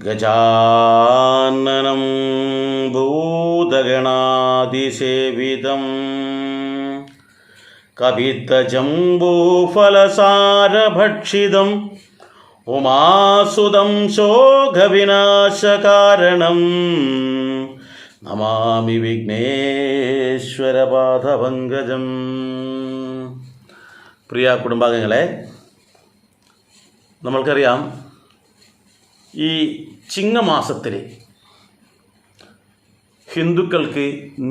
ഗജാനനം ഭൂതഗണാതിസേവിതം കപിത്തജംബൂഫലസാരഭക്ഷിതം ഉമാസുതം ശോകവിനാശകാരണം നമാമി വിഘ്നേശ്വരപാദപങ്കജം. പ്രിയ കുടുംബാംഗങ്ങളെ, നമ്മൾക്കറിയാം ഈ ചിങ്ങമാസത്തിൽ ഹിന്ദുക്കൾക്ക്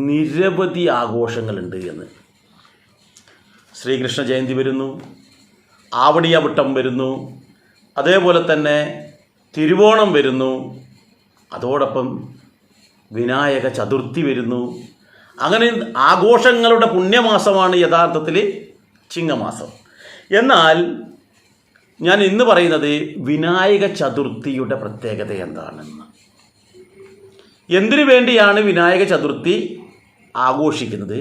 നിരവധി ആഘോഷങ്ങളുണ്ട് എന്ന്. ശ്രീകൃഷ്ണ ജയന്തി വരുന്നു, ആവണിയവട്ടം വരുന്നു, അതേപോലെ തന്നെ തിരുവോണം വരുന്നു, അതോടൊപ്പം വിനായക ചതുർത്ഥി വരുന്നു. അങ്ങനെ ആഘോഷങ്ങളുടെ പുണ്യമാസമാണ് യഥാർത്ഥത്തിൽ ചിങ്ങമാസം. എന്നാൽ ഞാൻ ഇന്ന് പറയുന്നത് വിനായക ചതുർത്ഥിയുടെ പ്രത്യേകത എന്താണെന്ന്. എന്തിനു വേണ്ടിയാണ് വിനായക ചതുർത്ഥി ആഘോഷിക്കുന്നത്,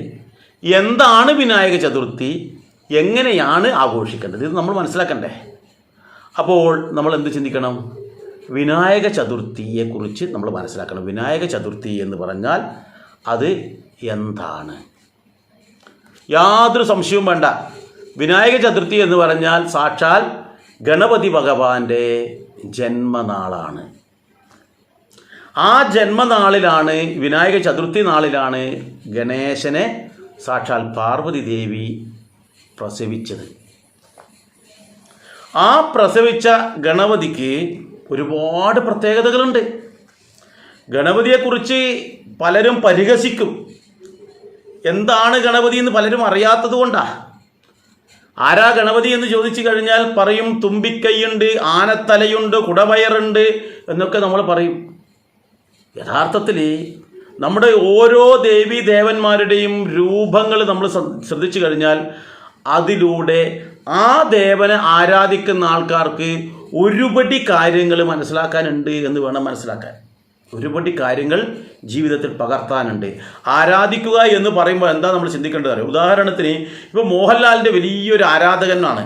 എന്താണ് വിനായക ചതുർത്ഥി, എങ്ങനെയാണ് ആഘോഷിക്കേണ്ടത്, ഇത് നമ്മൾ മനസ്സിലാക്കണ്ടേ. അപ്പോൾ നമ്മൾ എന്ത് ചിന്തിക്കണം? വിനായക ചതുർത്ഥിയെക്കുറിച്ച് നമ്മൾ മനസ്സിലാക്കണം. വിനായക ചതുർത്ഥി എന്ന് പറഞ്ഞാൽ അത് എന്താണ്? യാതൊരു സംശയവും വേണ്ട. വിനായക ചതുർത്ഥി എന്ന് പറഞ്ഞാൽ സാക്ഷാൽ ഗണപതി ഭഗവാന്റെ ജന്മനാളാണ്. ആ ജന്മനാളിലാണ്, വിനായക ചതുർത്ഥി നാളിലാണ് ഗണേശനെ സാക്ഷാൽ പാർവതി ദേവി പ്രസവിച്ചത്. ആ പ്രസവിച്ച ഗണപതിക്ക് ഒരുപാട് പ്രത്യേകതകളുണ്ട്. ഗണപതിയെക്കുറിച്ച് പലരും പരിഹസിക്കും. എന്താണ് ഗണപതി എന്ന് പലരും അറിയാത്തത് കൊണ്ടാണ്. ആരാ ഗണപതി എന്ന് ചോദിച്ചു കഴിഞ്ഞാൽ പറയും തുമ്പിക്കൈയുണ്ട്, ആനത്തലയുണ്ട്, കുടവയറുണ്ട് എന്നൊക്കെ നമ്മൾ പറയും. യഥാർത്ഥത്തിൽ നമ്മുടെ ഓരോ ദേവീ ദേവന്മാരുടെയും രൂപങ്ങൾ നമ്മൾ ശ്രദ്ധിച്ചു കഴിഞ്ഞാൽ അതിലൂടെ ആ ദേവനെ ആരാധിക്കുന്ന ആൾക്കാർക്ക് ഒരുപടി കാര്യങ്ങൾ മനസ്സിലാക്കാനുണ്ട് എന്ന് വേണം മനസ്സിലാക്കാൻ. ഒരുപടി കാര്യങ്ങൾ ജീവിതത്തിൽ പകർത്താനുണ്ട്. ആരാധിക്കുക എന്ന് പറയുമ്പോൾ എന്താ നമ്മൾ ചിന്തിക്കേണ്ടത് അറിയാം. ഉദാഹരണത്തിന് ഇപ്പോൾ മോഹൻലാലിൻ്റെ വലിയൊരു ആരാധകനാണ്.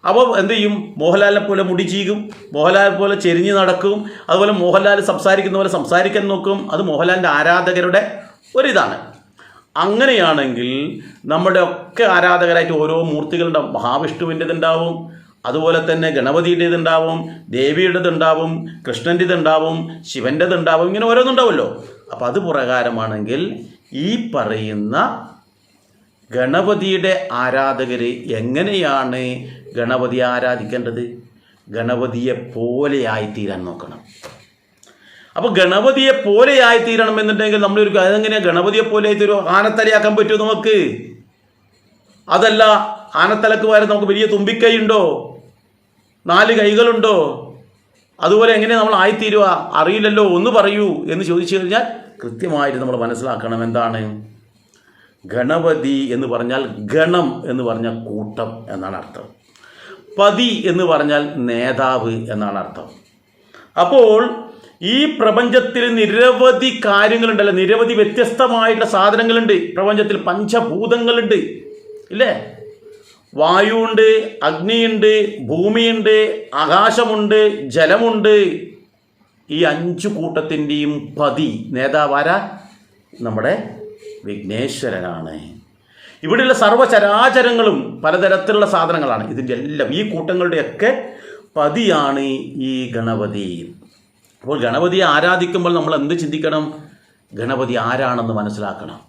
അപ്പോൾ എന്ത് ചെയ്യും? മോഹൻലാലിനെ പോലെ മുടി ചീകും, മോഹൻലാലിനെ പോലെ ചെരിഞ്ഞ് നടക്കും, അതുപോലെ മോഹൻലാൽ സംസാരിക്കുന്ന പോലെ സംസാരിക്കാൻ നോക്കും. അത് മോഹൻലാലിൻ്റെ ആരാധകരുടെ ഒരിതാണ്. അങ്ങനെയാണെങ്കിൽ നമ്മുടെ ഒക്കെ ആരാധകരായിട്ട് ഓരോ മൂർത്തികളുണ്ടാവും. മഹാവിഷ്ണുവിൻ്റെതുണ്ടാവും, അതുപോലെ തന്നെ ഗണപതിയുടേതുണ്ടാവും, ദേവിയുടേതുണ്ടാവും, കൃഷ്ണൻ്റെതുണ്ടാവും, ശിവൻ്റെതുണ്ടാവും, ഇങ്ങനെ ഓരോന്നുണ്ടാവുമല്ലോ. അപ്പോൾ അത് പ്രകാരമാണെങ്കിൽ ഈ പറയുന്ന ഗണപതിയുടെ ആരാധകർ എങ്ങനെയാണ് ഗണപതിയെ ആരാധിക്കേണ്ടത്? ഗണപതിയെ പോലെയായിത്തീരാൻ നോക്കണം. അപ്പോൾ ഗണപതിയെ പോലെയായിത്തീരണം എന്നുണ്ടെങ്കിൽ നമ്മളൊരു അതെങ്ങനെയാണ് ഗണപതിയെ പോലെ ആയിത്തീരും? ആനത്തലയാക്കാൻ പറ്റുമോ നമുക്ക്? അതല്ല, ആനത്തലക്ക് വരെ നമുക്ക് വലിയ തുമ്പിക്കൈ ഉണ്ടോ, 4 കൈകളുണ്ടോ? അതുപോലെ എങ്ങനെ നമ്മൾ ആയിത്തീരുക? അറിയില്ലല്ലോ, ഒന്ന് പറയൂ എന്ന് ചോദിച്ചു കഴിഞ്ഞാൽ കൃത്യമായിട്ട് നമ്മൾ മനസ്സിലാക്കണം. എന്താണ് ഗണപതി എന്ന് പറഞ്ഞാൽ? ഗണം എന്ന് പറഞ്ഞാൽ കൂട്ടം എന്നാണ് അർത്ഥം. പതി എന്ന് പറഞ്ഞാൽ നേതാവ് എന്നാണ് അർത്ഥം. അപ്പോൾ ഈ പ്രപഞ്ചത്തിൽ നിരവധി കാര്യങ്ങളുണ്ടല്ലോ, നിരവധി വ്യത്യസ്തമായിട്ടുള്ള സാധനങ്ങളുണ്ട് പ്രപഞ്ചത്തിൽ. പഞ്ചഭൂതങ്ങളുണ്ട് ഇല്ലേ? വായുണ്ട്, അഗ്നിയുണ്ട്, ഭൂമിയുണ്ട്, ആകാശമുണ്ട്, ജലമുണ്ട്. ഈ 5 കൂട്ടത്തിൻ്റെയും പതി നേതാവാരാ? നമ്മുടെ വിഘ്നേശ്വരനാണ്. ഇവിടെയുള്ള സർവ്വചരാചരങ്ങളും പലതരത്തിലുള്ള സാധനങ്ങളാണ്. ഇതിൻ്റെ എല്ലാം ഈ കൂട്ടങ്ങളുടെയൊക്കെ പതിയാണ് ഈ ഗണപതി. അപ്പോൾ ഗണപതിയെ ആരാധിക്കുമ്പോൾ നമ്മൾ എന്ത് ചിന്തിക്കണം? ഗണപതി ആരാണെന്ന് മനസ്സിലാക്കണം.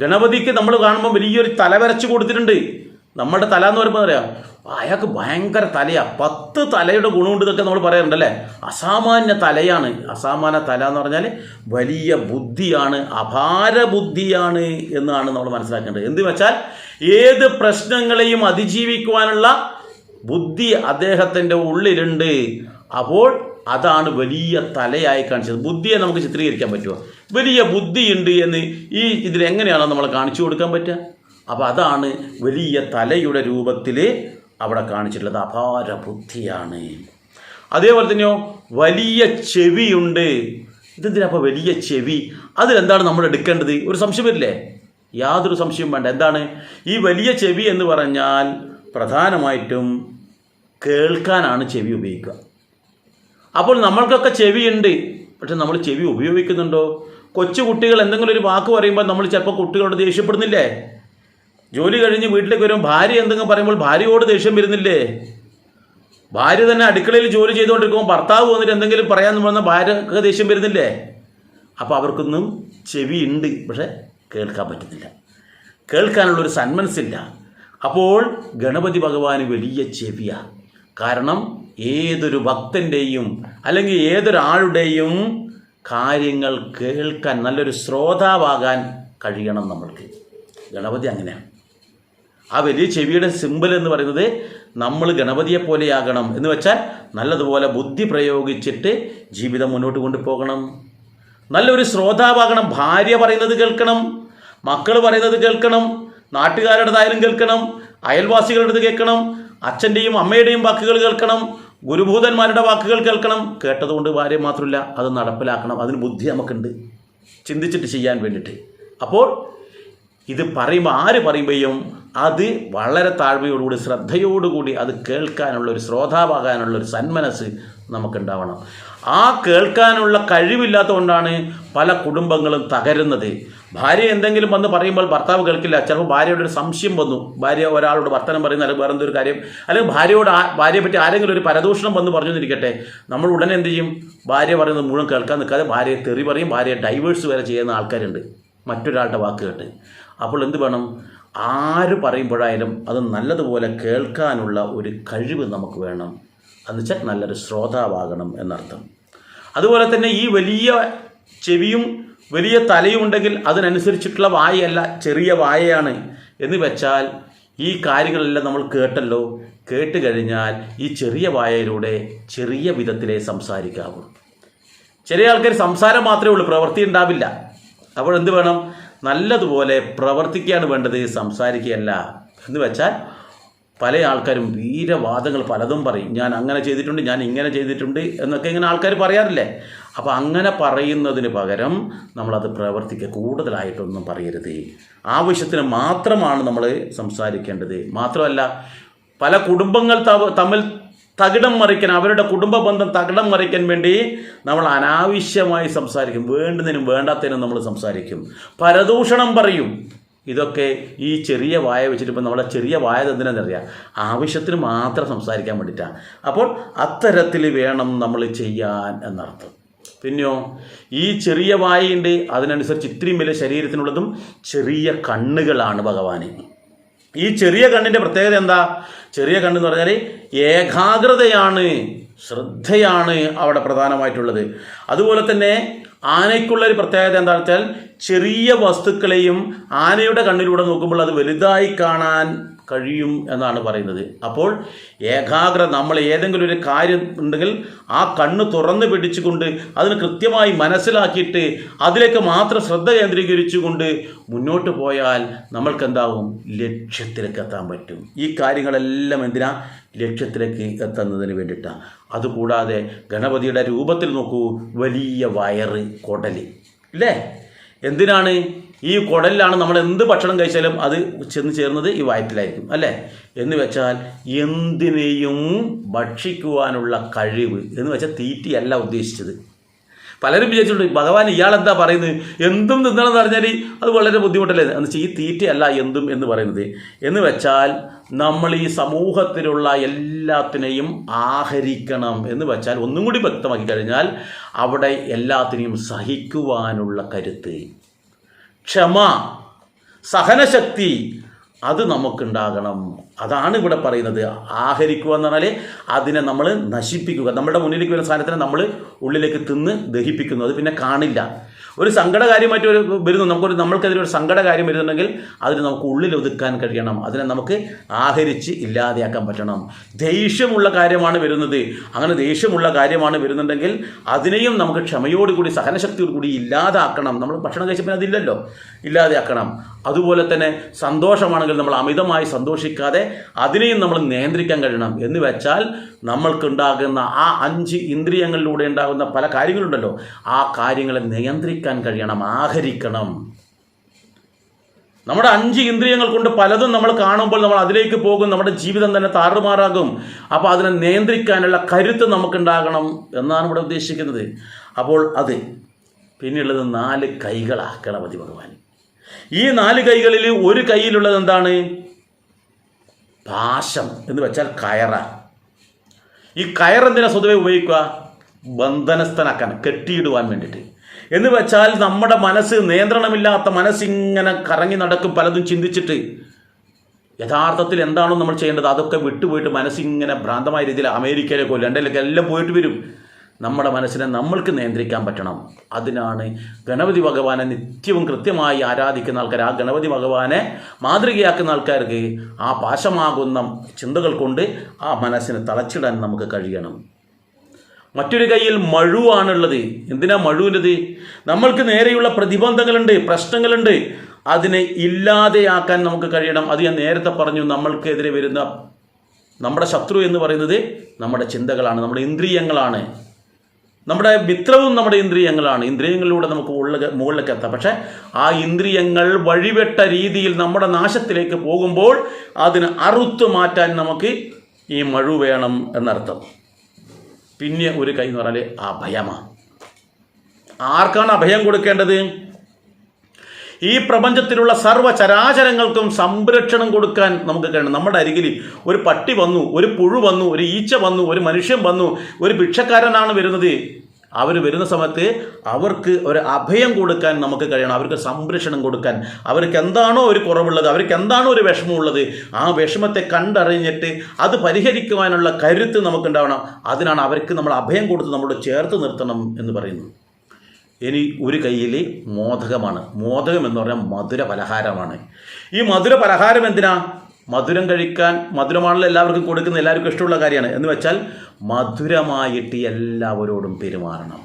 ഗണപതിക്ക് നമ്മൾ കാണുമ്പോൾ വലിയൊരു തല വരച്ച് കൊടുത്തിട്ടുണ്ട്. നമ്മുടെ തല എന്ന് പറയുമ്പോൾ പറയാം അയാൾക്ക് ഭയങ്കര തലയാണ്, 10 തലയുടെ ഗുണമുണ്ട് ഇതൊക്കെ നമ്മൾ പറയാറുണ്ടല്ലേ. അസാമാന്യ തലയാണ്. അസാമാന്യ തല എന്ന് പറഞ്ഞാൽ വലിയ ബുദ്ധിയാണ്, അപാര ബുദ്ധിയാണ് എന്നാണ് നമ്മൾ മനസ്സിലാക്കേണ്ടത്. എന്ത് വെച്ചാൽ ഏത് പ്രശ്നങ്ങളെയും അതിജീവിക്കുവാനുള്ള ബുദ്ധി അദ്ദേഹത്തിൻ്റെ ഉള്ളിലുണ്ട്. അപ്പോൾ അതാണ് വലിയ തലയായി കാണിച്ചത്. ബുദ്ധിയെ നമുക്ക് ചിത്രീകരിക്കാൻ പറ്റുമോ? വലിയ ബുദ്ധിയുണ്ട് എന്ന് ഇതിലെങ്ങനെയാണോ നമ്മൾ കാണിച്ചു കൊടുക്കാൻ പറ്റുക? അപ്പോൾ അതാണ് വലിയ തലയുടെ രൂപത്തിൽ അവിടെ കാണിച്ചിട്ടുള്ളത്. അപാര ബുദ്ധിയാണ്. അതേപോലെ തന്നെയോ വലിയ ചെവിയുണ്ട്. ഇതെന്തിനാ അപ്പോൾ വലിയ ചെവി? അതിലെന്താണ് നമ്മൾ എടുക്കേണ്ടത്? ഒരു സംശയം വരില്ലേ? യാതൊരു സംശയവും വേണ്ട. എന്താണ് ഈ വലിയ ചെവി എന്ന് പറഞ്ഞാൽ? പ്രധാനമായിട്ടും കേൾക്കാനാണ് ചെവി ഉപയോഗിക്കുക. അപ്പോൾ നമ്മൾക്കൊക്കെ ചെവിയുണ്ട്, പക്ഷെ നമ്മൾ ചെവി ഉപയോഗിക്കുന്നുണ്ടോ? കൊച്ചു കുട്ടികൾ എന്തെങ്കിലും ഒരു വാക്ക് പറയുമ്പോൾ നമ്മൾ ചിലപ്പോൾ കുട്ടികളോട് ദേഷ്യപ്പെടുന്നില്ലേ? ജോലി കഴിഞ്ഞ് വീട്ടിലേക്ക് വരുമ്പോൾ ഭാര്യ എന്തെങ്കിലും പറയുമ്പോൾ ഭാര്യയോട് ദേഷ്യം വരുന്നില്ലേ? ഭാര്യ തന്നെ അടുക്കളയിൽ ജോലി ചെയ്തുകൊണ്ടിരിക്കുമ്പോൾ ഭർത്താവ് വന്നിട്ട് എന്തെങ്കിലും പറയാമെന്ന് പറഞ്ഞാൽ ഭാര്യക്ക് ദേഷ്യം വരുന്നില്ലേ? അപ്പോൾ അവർക്കൊന്നും ചെവി ഉണ്ട്, പക്ഷെ കേൾക്കാൻ പറ്റുന്നില്ല, കേൾക്കാനുള്ളൊരു സന്മനസ്സില്ല. അപ്പോൾ ഗണപതി ഭഗവാന് വലിയ ചെവിയാണ്. കാരണം ഏതൊരു ഭക്തൻ്റെയും അല്ലെങ്കിൽ ഏതൊരാളുടെയും കാര്യങ്ങൾ കേൾക്കാൻ നല്ലൊരു ശ്രോതാവാകാൻ കഴിയണം നമ്മൾക്ക്. ഗണപതി അങ്ങനെയാണ്. ആ വലിയ ചെവിയുടെ സിമ്പൽ എന്ന് പറയുന്നത് നമ്മൾ ഗണപതിയെ പോലെയാകണം എന്ന് വെച്ചാൽ നല്ലതുപോലെ ബുദ്ധി പ്രയോഗിച്ചിട്ട് ജീവിതം മുന്നോട്ട് കൊണ്ടുപോകണം. നല്ലൊരു ശ്രോതാവാകണം. ഭാര്യ പറയുന്നത് കേൾക്കണം, മക്കൾ പറയുന്നത് കേൾക്കണം, നാട്ടുകാരുടേതായാലും കേൾക്കണം, അയൽവാസികളുടേത് കേൾക്കണം, അച്ഛൻ്റെയും അമ്മയുടെയും വാക്കുകൾ കേൾക്കണം, ഗുരുഭൂതന്മാരുടെ വാക്കുകൾ കേൾക്കണം. കേട്ടതുകൊണ്ട് ഭാര്യ മാത്രമല്ല, അത് നടപ്പിലാക്കണം. അതിന് ബുദ്ധി നമുക്കുണ്ട്, ചിന്തിച്ചിട്ട് ചെയ്യാൻ വേണ്ടിയിട്ട്. അപ്പോൾ ഇത് പറയുമ്പോൾ ആര് പറയുമ്പോഴും അത് വളരെ താഴ്മയോടുകൂടി ശ്രദ്ധയോടുകൂടി അത് കേൾക്കാനുള്ള ഒരു ശ്രോതാവാകാനുള്ള ഒരു സന്മനസ് നമുക്കുണ്ടാവണം. ആ കേൾക്കാനുള്ള കഴിവില്ലാത്തതുകൊണ്ടാണ് പല കുടുംബങ്ങളും തകരുന്നത്. ഭാര്യ എന്തെങ്കിലും വന്ന് പറയുമ്പോൾ ഭർത്താവ് കേൾക്കില്ല. ചിലപ്പോൾ ഭാര്യയുടെ ഒരു സംശയം വന്നു, ഭാര്യ ഒരാളോട് വർത്തമാനം പറയുന്ന അല്ലെങ്കിൽ വേറെ എന്തൊരു കാര്യം, അല്ലെങ്കിൽ ഭാര്യയെ പറ്റി ആരെങ്കിലും ഒരു പരദൂഷണം വന്ന് പറഞ്ഞു എന്നിരിക്കട്ടെ, നമ്മൾ ഉടനെ എന്ത് ചെയ്യും? ഭാര്യ പറയുന്നത് മുഴുവൻ കേൾക്കാൻ നിൽക്കാതെ ഭാര്യയെ തെറി പറയും, ഭാര്യയെ ഡൈവേഴ്സ് വരെ ചെയ്യുന്ന ആൾക്കാരുണ്ട് മറ്റൊരാളുടെ വാക്ക് കേട്ട്. അപ്പോൾ എന്ത് വേണം? ആര് പറയുമ്പോഴായാലും അത് നല്ലതുപോലെ കേൾക്കാനുള്ള ഒരു കഴിവ് നമുക്ക് വേണം. എന്ന് വെച്ചാൽ നല്ലൊരു ശ്രോതാവാകണം എന്നർത്ഥം. അതുപോലെ തന്നെ ഈ വലിയ ചെവിയും വലിയ തലയും ഉണ്ടെങ്കിൽ അതിനനുസരിച്ചിട്ടുള്ള വായയല്ല, ചെറിയ വായയാണ്. എന്ന് വെച്ചാൽ ഈ കാര്യങ്ങളെല്ലാം നമ്മൾ കേട്ടല്ലോ. കേട്ട് കഴിഞ്ഞാൽ ഈ ചെറിയ വായയിലൂടെ ചെറിയ വിധത്തിലേ സംസാരിക്കാവൂ. ചെറിയ ആൾക്കാർ സംസാരം മാത്രമേ ഉള്ളൂ, പ്രവൃത്തി ഉണ്ടാവില്ല. അപ്പോൾ എന്ത് വേണം? നല്ലതുപോലെ പ്രവർത്തിക്കുകയാണ് വേണ്ടത്, സംസാരിക്കുകയല്ല. എന്ന് വെച്ചാൽ പല ആൾക്കാരും വീരവാദങ്ങൾ പലതും പറയും. ഞാൻ അങ്ങനെ ചെയ്തിട്ടുണ്ട്, ഞാൻ ഇങ്ങനെ ചെയ്തിട്ടുണ്ട് എന്നൊക്കെ ഇങ്ങനെ ആൾക്കാർ പറയാറില്ലേ? അപ്പോൾ അങ്ങനെ പറയുന്നതിന് പകരം നമ്മളത് പ്രവർത്തിക്കുക. കൂടുതലായിട്ടൊന്നും പറയരുത്. ആവശ്യത്തിന് മാത്രമാണ് നമ്മൾ സംസാരിക്കേണ്ടത്. മാത്രമല്ല പല കുടുംബങ്ങൾ തമ്മിൽ തകിടം മറിക്കാൻ, അവരുടെ കുടുംബ ബന്ധം തകിടം മറിക്കാൻ വേണ്ടി നമ്മൾ അനാവശ്യമായി സംസാരിക്കും. വേണ്ടുന്നതിനും വേണ്ടാത്തതിനും നമ്മൾ സംസാരിക്കും, പരദൂഷണം പറയും. ഇതൊക്കെ ഈ ചെറിയ വായ വെച്ചിട്ട് ഇപ്പം നമ്മളെ ചെറിയ വായ എന്തിനാണെന്നറിയാം? ആവശ്യത്തിന് മാത്രം സംസാരിക്കാൻ വേണ്ടിയിട്ടാണ്. അപ്പോൾ അത്തരത്തിൽ വേണം നമ്മൾ ചെയ്യാൻ എന്നർത്ഥം. പിന്നെയോ ഈ ചെറിയ വായുണ്ട്, അതിനനുസരിച്ച് ഇത്രയും വലിയ ശരീരത്തിനുള്ളതും ചെറിയ കണ്ണുകളാണ് ഭഗവാന്. ഈ ചെറിയ കണ്ണിൻ്റെ പ്രത്യേകത എന്താ? ചെറിയ കണ്ണെന്ന് പറഞ്ഞാൽ ഏകാഗ്രതയാണ്, ശ്രദ്ധയാണ് അവിടെ പ്രധാനമായിട്ടുള്ളത്. അതുപോലെ തന്നെ ആനയ്ക്കുള്ളൊരു പ്രത്യേകത എന്താണെന്ന് വെച്ചാൽ ചെറിയ വസ്തുക്കളെയും ആനയുടെ കണ്ണിലൂടെ നോക്കുമ്പോൾ അത് വലുതായി കാണാൻ കഴിയും എന്നാണ് പറയുന്നത്. അപ്പോൾ ഏകാഗ്രത, നമ്മൾ ഏതെങ്കിലും ഒരു കാര്യം ഉണ്ടെങ്കിൽ ആ കണ്ണ് തുറന്ന് പിടിച്ചുകൊണ്ട് അതിന് കൃത്യമായി മനസ്സിലാക്കിയിട്ട് അതിലേക്ക് മാത്രം ശ്രദ്ധ കേന്ദ്രീകരിച്ചുകൊണ്ട് മുന്നോട്ട് പോയാൽ നമ്മൾക്കെന്താവും? ലക്ഷ്യത്തിലേക്ക് എത്താൻ പറ്റും. ഈ കാര്യങ്ങളെല്ലാം എന്തിനാ? ലക്ഷ്യത്തിലേക്ക് എത്തുന്നതിന് വേണ്ടിയിട്ടാണ്. അതുകൂടാതെ ഗണപതിയുടെ രൂപത്തിൽ നോക്കൂ, വലിയ വയറ്, കുടൽ ഇല്ലേ? എന്തിനാണ്? ഈ കുടലിലാണ് നമ്മൾ എന്ത് ഭക്ഷണം കഴിച്ചാലും അത് ചെന്ന് ചേർന്നത് ഈ വയറ്റിലായിരിക്കും അല്ലേ? എന്ന് വെച്ചാൽ എന്തിനേയും ഭക്ഷിക്കുവാനുള്ള കഴിവ്. എന്ന് വെച്ചാൽ തീറ്റിയല്ല ഉദ്ദേശിച്ചത്. പലരും വിചാരിച്ചിട്ടുണ്ട് ഭഗവാൻ ഇയാളെന്താ പറയുന്നത്, എന്തും തിന്നണമെന്ന് പറഞ്ഞാൽ അത് വളരെ ബുദ്ധിമുട്ടല്ലേ എന്ന് വെച്ചാൽ ഈ തീറ്റയല്ല എന്തും എന്ന് പറയുന്നത്. എന്ന് വെച്ചാൽ നമ്മൾ ഈ സമൂഹത്തിലുള്ള എല്ലാത്തിനെയും ആഹരിക്കണം. എന്ന് വെച്ചാൽ ഒന്നും കൂടി വ്യക്തമാക്കി കഴിഞ്ഞാൽ അവിടെ എല്ലാത്തിനെയും സഹിക്കുവാനുള്ള കരുത്ത്, ക്ഷമ, സഹനശക്തി അത് നമുക്കുണ്ടാകണം. അതാണ് ഇവിടെ പറയുന്നത്. ആഹരിക്കുക എന്ന് പറഞ്ഞാൽ അതിനെ നമ്മൾ നശിപ്പിക്കുക. നമ്മുടെ മുന്നിലേക്ക് വരുന്ന സാധനത്തിനെ നമ്മൾ ഉള്ളിലേക്ക് തിന്ന് ദഹിപ്പിക്കുന്നു. അത് പിന്നെ കാണില്ല. ഒരു സങ്കടകാര്യമായിട്ട് നമ്മൾക്കെതിരെ ഒരു സങ്കടകാര്യം വരുന്നുണ്ടെങ്കിൽ അതിന് നമുക്ക് ഉള്ളിൽ ഒതുക്കാൻ കഴിയണം. അതിനെ നമുക്ക് ആഹരിച്ച് ഇല്ലാതെയാക്കാൻ പറ്റണം. ദേഷ്യമുള്ള കാര്യമാണ് വരുന്നത്, അങ്ങനെ ദേഷ്യമുള്ള കാര്യമാണ് വരുന്നുണ്ടെങ്കിൽ അതിനെയും നമുക്ക് ക്ഷമയോടുകൂടി സഹനശക്തിയോടുകൂടി ഇല്ലാതാക്കണം. നമ്മൾ ഭക്ഷണം കഴിച്ചപ്പോൾ അതില്ലല്ലോ, ഇല്ലാതെയാക്കണം. അതുപോലെ തന്നെ സന്തോഷമാണെങ്കിൽ നമ്മൾ അമിതമായി സന്തോഷിക്കാതെ അതിനെയും നമ്മൾ നിയന്ത്രിക്കാൻ കഴിയണം. എന്ന് വെച്ചാൽ നമ്മൾക്കുണ്ടാകുന്ന ആ 5 ഇന്ദ്രിയങ്ങളിലൂടെ ഉണ്ടാകുന്ന പല കാര്യങ്ങളുണ്ടല്ലോ, ആ കാര്യങ്ങളെ നിയന്ത്രിക്കാൻ കഴിയണം, ആഹരിക്കണം. നമ്മുടെ 5 ഇന്ദ്രിയങ്ങൾ കൊണ്ട് പലതും നമ്മൾ കാണുമ്പോൾ നമ്മൾ അതിലേക്ക് പോകും, നമ്മുടെ ജീവിതം തന്നെ താറുമാറാകും. അപ്പോൾ അതിനെ നിയന്ത്രിക്കാനുള്ള കരുത്ത് നമുക്കുണ്ടാകണം എന്നാണ് ഇവിടെ ഉദ്ദേശിക്കുന്നത്. അപ്പോൾ അത് പിന്നെയുള്ളത് 4 കൈകളാണ് ഗണപതി ഭഗവാൻ. ഈ 4 കൈകളിൽ ഒരു കൈയിലുള്ളത് എന്താണ്? പാശം എന്ന് വെച്ചാൽ കയറാണ്. ഈ കയറെന്തിനാ സ്വതവേ ഉപയോഗിക്കുക? ബന്ധനസ്ഥനാക്കാൻ, കെട്ടിയിടുവാൻ വേണ്ടിയിട്ട്. എന്ന് വെച്ചാൽ നമ്മുടെ മനസ്സ്, നിയന്ത്രണമില്ലാത്ത മനസ്സിങ്ങനെ കറങ്ങി നടക്കും, പലതും ചിന്തിച്ചിട്ട്. യഥാർത്ഥത്തിൽ എന്താണോ നമ്മൾ ചെയ്യേണ്ടത് അതൊക്കെ വിട്ടുപോയിട്ട് മനസ്സിങ്ങനെ ഭ്രാന്തമായ രീതിയിൽ അമേരിക്കയിലേക്കോ ലണ്ടനിലേക്കോ എല്ലാം പോയിട്ട് വരും. നമ്മുടെ മനസ്സിനെ നമ്മൾക്ക് നിയന്ത്രിക്കാൻ പറ്റണം. അതിനാണ് ഗണപതി ഭഗവാനെ നിത്യവും കൃത്യമായി ആരാധിക്കുന്ന ആൾക്കാർ, ആ ഗണപതി ഭഗവാനെ മാതൃകയാക്കുന്ന ആൾക്കാർക്ക് ആ പാശമാകുന്ന ചിന്തകൾ കൊണ്ട് ആ മനസ്സിനെ തളച്ചിടാൻ നമുക്ക് കഴിയണം. മറ്റൊരു കയ്യിൽ മഴുവാണുള്ളത്. എന്തിനാ മഴുവിൻ്റെത്? നമ്മൾക്ക് നേരെയുള്ള പ്രതിബന്ധങ്ങളുണ്ട്, പ്രശ്നങ്ങളുണ്ട്, അതിനെ ഇല്ലാതെയാക്കാൻ നമുക്ക് കഴിയണം. അത് ഞാൻ നേരത്തെ പറഞ്ഞു. നമ്മൾക്കെതിരെ വരുന്ന നമ്മുടെ ശത്രു എന്ന് പറയുന്നത് നമ്മുടെ ചിന്തകളാണ്, നമ്മുടെ ഇന്ദ്രിയങ്ങളാണ്. നമ്മുടെ മിത്രവും നമ്മുടെ ഇന്ദ്രിയങ്ങളാണ്. ഇന്ദ്രിയങ്ങളിലൂടെ നമുക്ക് മുകളിലേക്ക് എത്താം. പക്ഷേ ആ ഇന്ദ്രിയങ്ങൾ വഴിവെട്ട രീതിയിൽ നമ്മുടെ നാശത്തിലേക്ക് പോകുമ്പോൾ അതിന് അറുത്തു മാറ്റാൻ നമുക്ക് ഈ മഴു വേണം എന്നർത്ഥം. പിന്നെ ഒരു കൈ എന്ന് പറഞ്ഞാൽ അഭയമാണ്. ആർക്കാണ് അഭയം കൊടുക്കേണ്ടത്? ഈ പ്രപഞ്ചത്തിലുള്ള സർവ്വചരാചരങ്ങൾക്കും സംരക്ഷണം കൊടുക്കാൻ നമുക്ക് കഴിയണം. നമ്മുടെ അരികിൽ ഒരു പട്ടി വന്നു, ഒരു പുഴു വന്നു, ഒരു ഈച്ച വന്നു, ഒരു മനുഷ്യൻ വന്നു, ഒരു ഭിക്ഷക്കാരനാണ് വരുന്നത്. അവർ വരുന്ന സമയത്ത് അവർക്ക് ഒരു അഭയം കൊടുക്കാൻ നമുക്ക് കഴിയണം, അവർക്ക് സംരക്ഷണം കൊടുക്കാൻ. അവർക്ക് എന്താണോ ഒരു കുറവുള്ളത്, അവർക്ക് എന്താണോ ഒരു വിഷമമുള്ളത്, ആ വിഷമത്തെ കണ്ടറിഞ്ഞിട്ട് അത് പരിഹരിക്കുവാനുള്ള കരുത്ത് നമുക്കുണ്ടാവണം. അതിനാണ് അവർക്ക് നമ്മൾ അഭയം കൊടുത്ത് നമ്മളോട് ചേർത്ത് നിർത്തണം എന്ന് പറയുന്നു. ഇനി ഒരു കയ്യിൽ മോദകമാണ്. മോദകം എന്ന് പറഞ്ഞാൽ മധുര പലഹാരമാണ്. ഈ മധുര പലഹാരം എന്തിനാ? മധുരം കഴിക്കാൻ, മധുരമാണല്ലോ എല്ലാവർക്കും കൊടുക്കുന്ന, എല്ലാവർക്കും ഇഷ്ടമുള്ള കാര്യമാണ്. എന്ന് വെച്ചാൽ മധുരമായിട്ട് എല്ലാവരോടും പെരുമാറണം.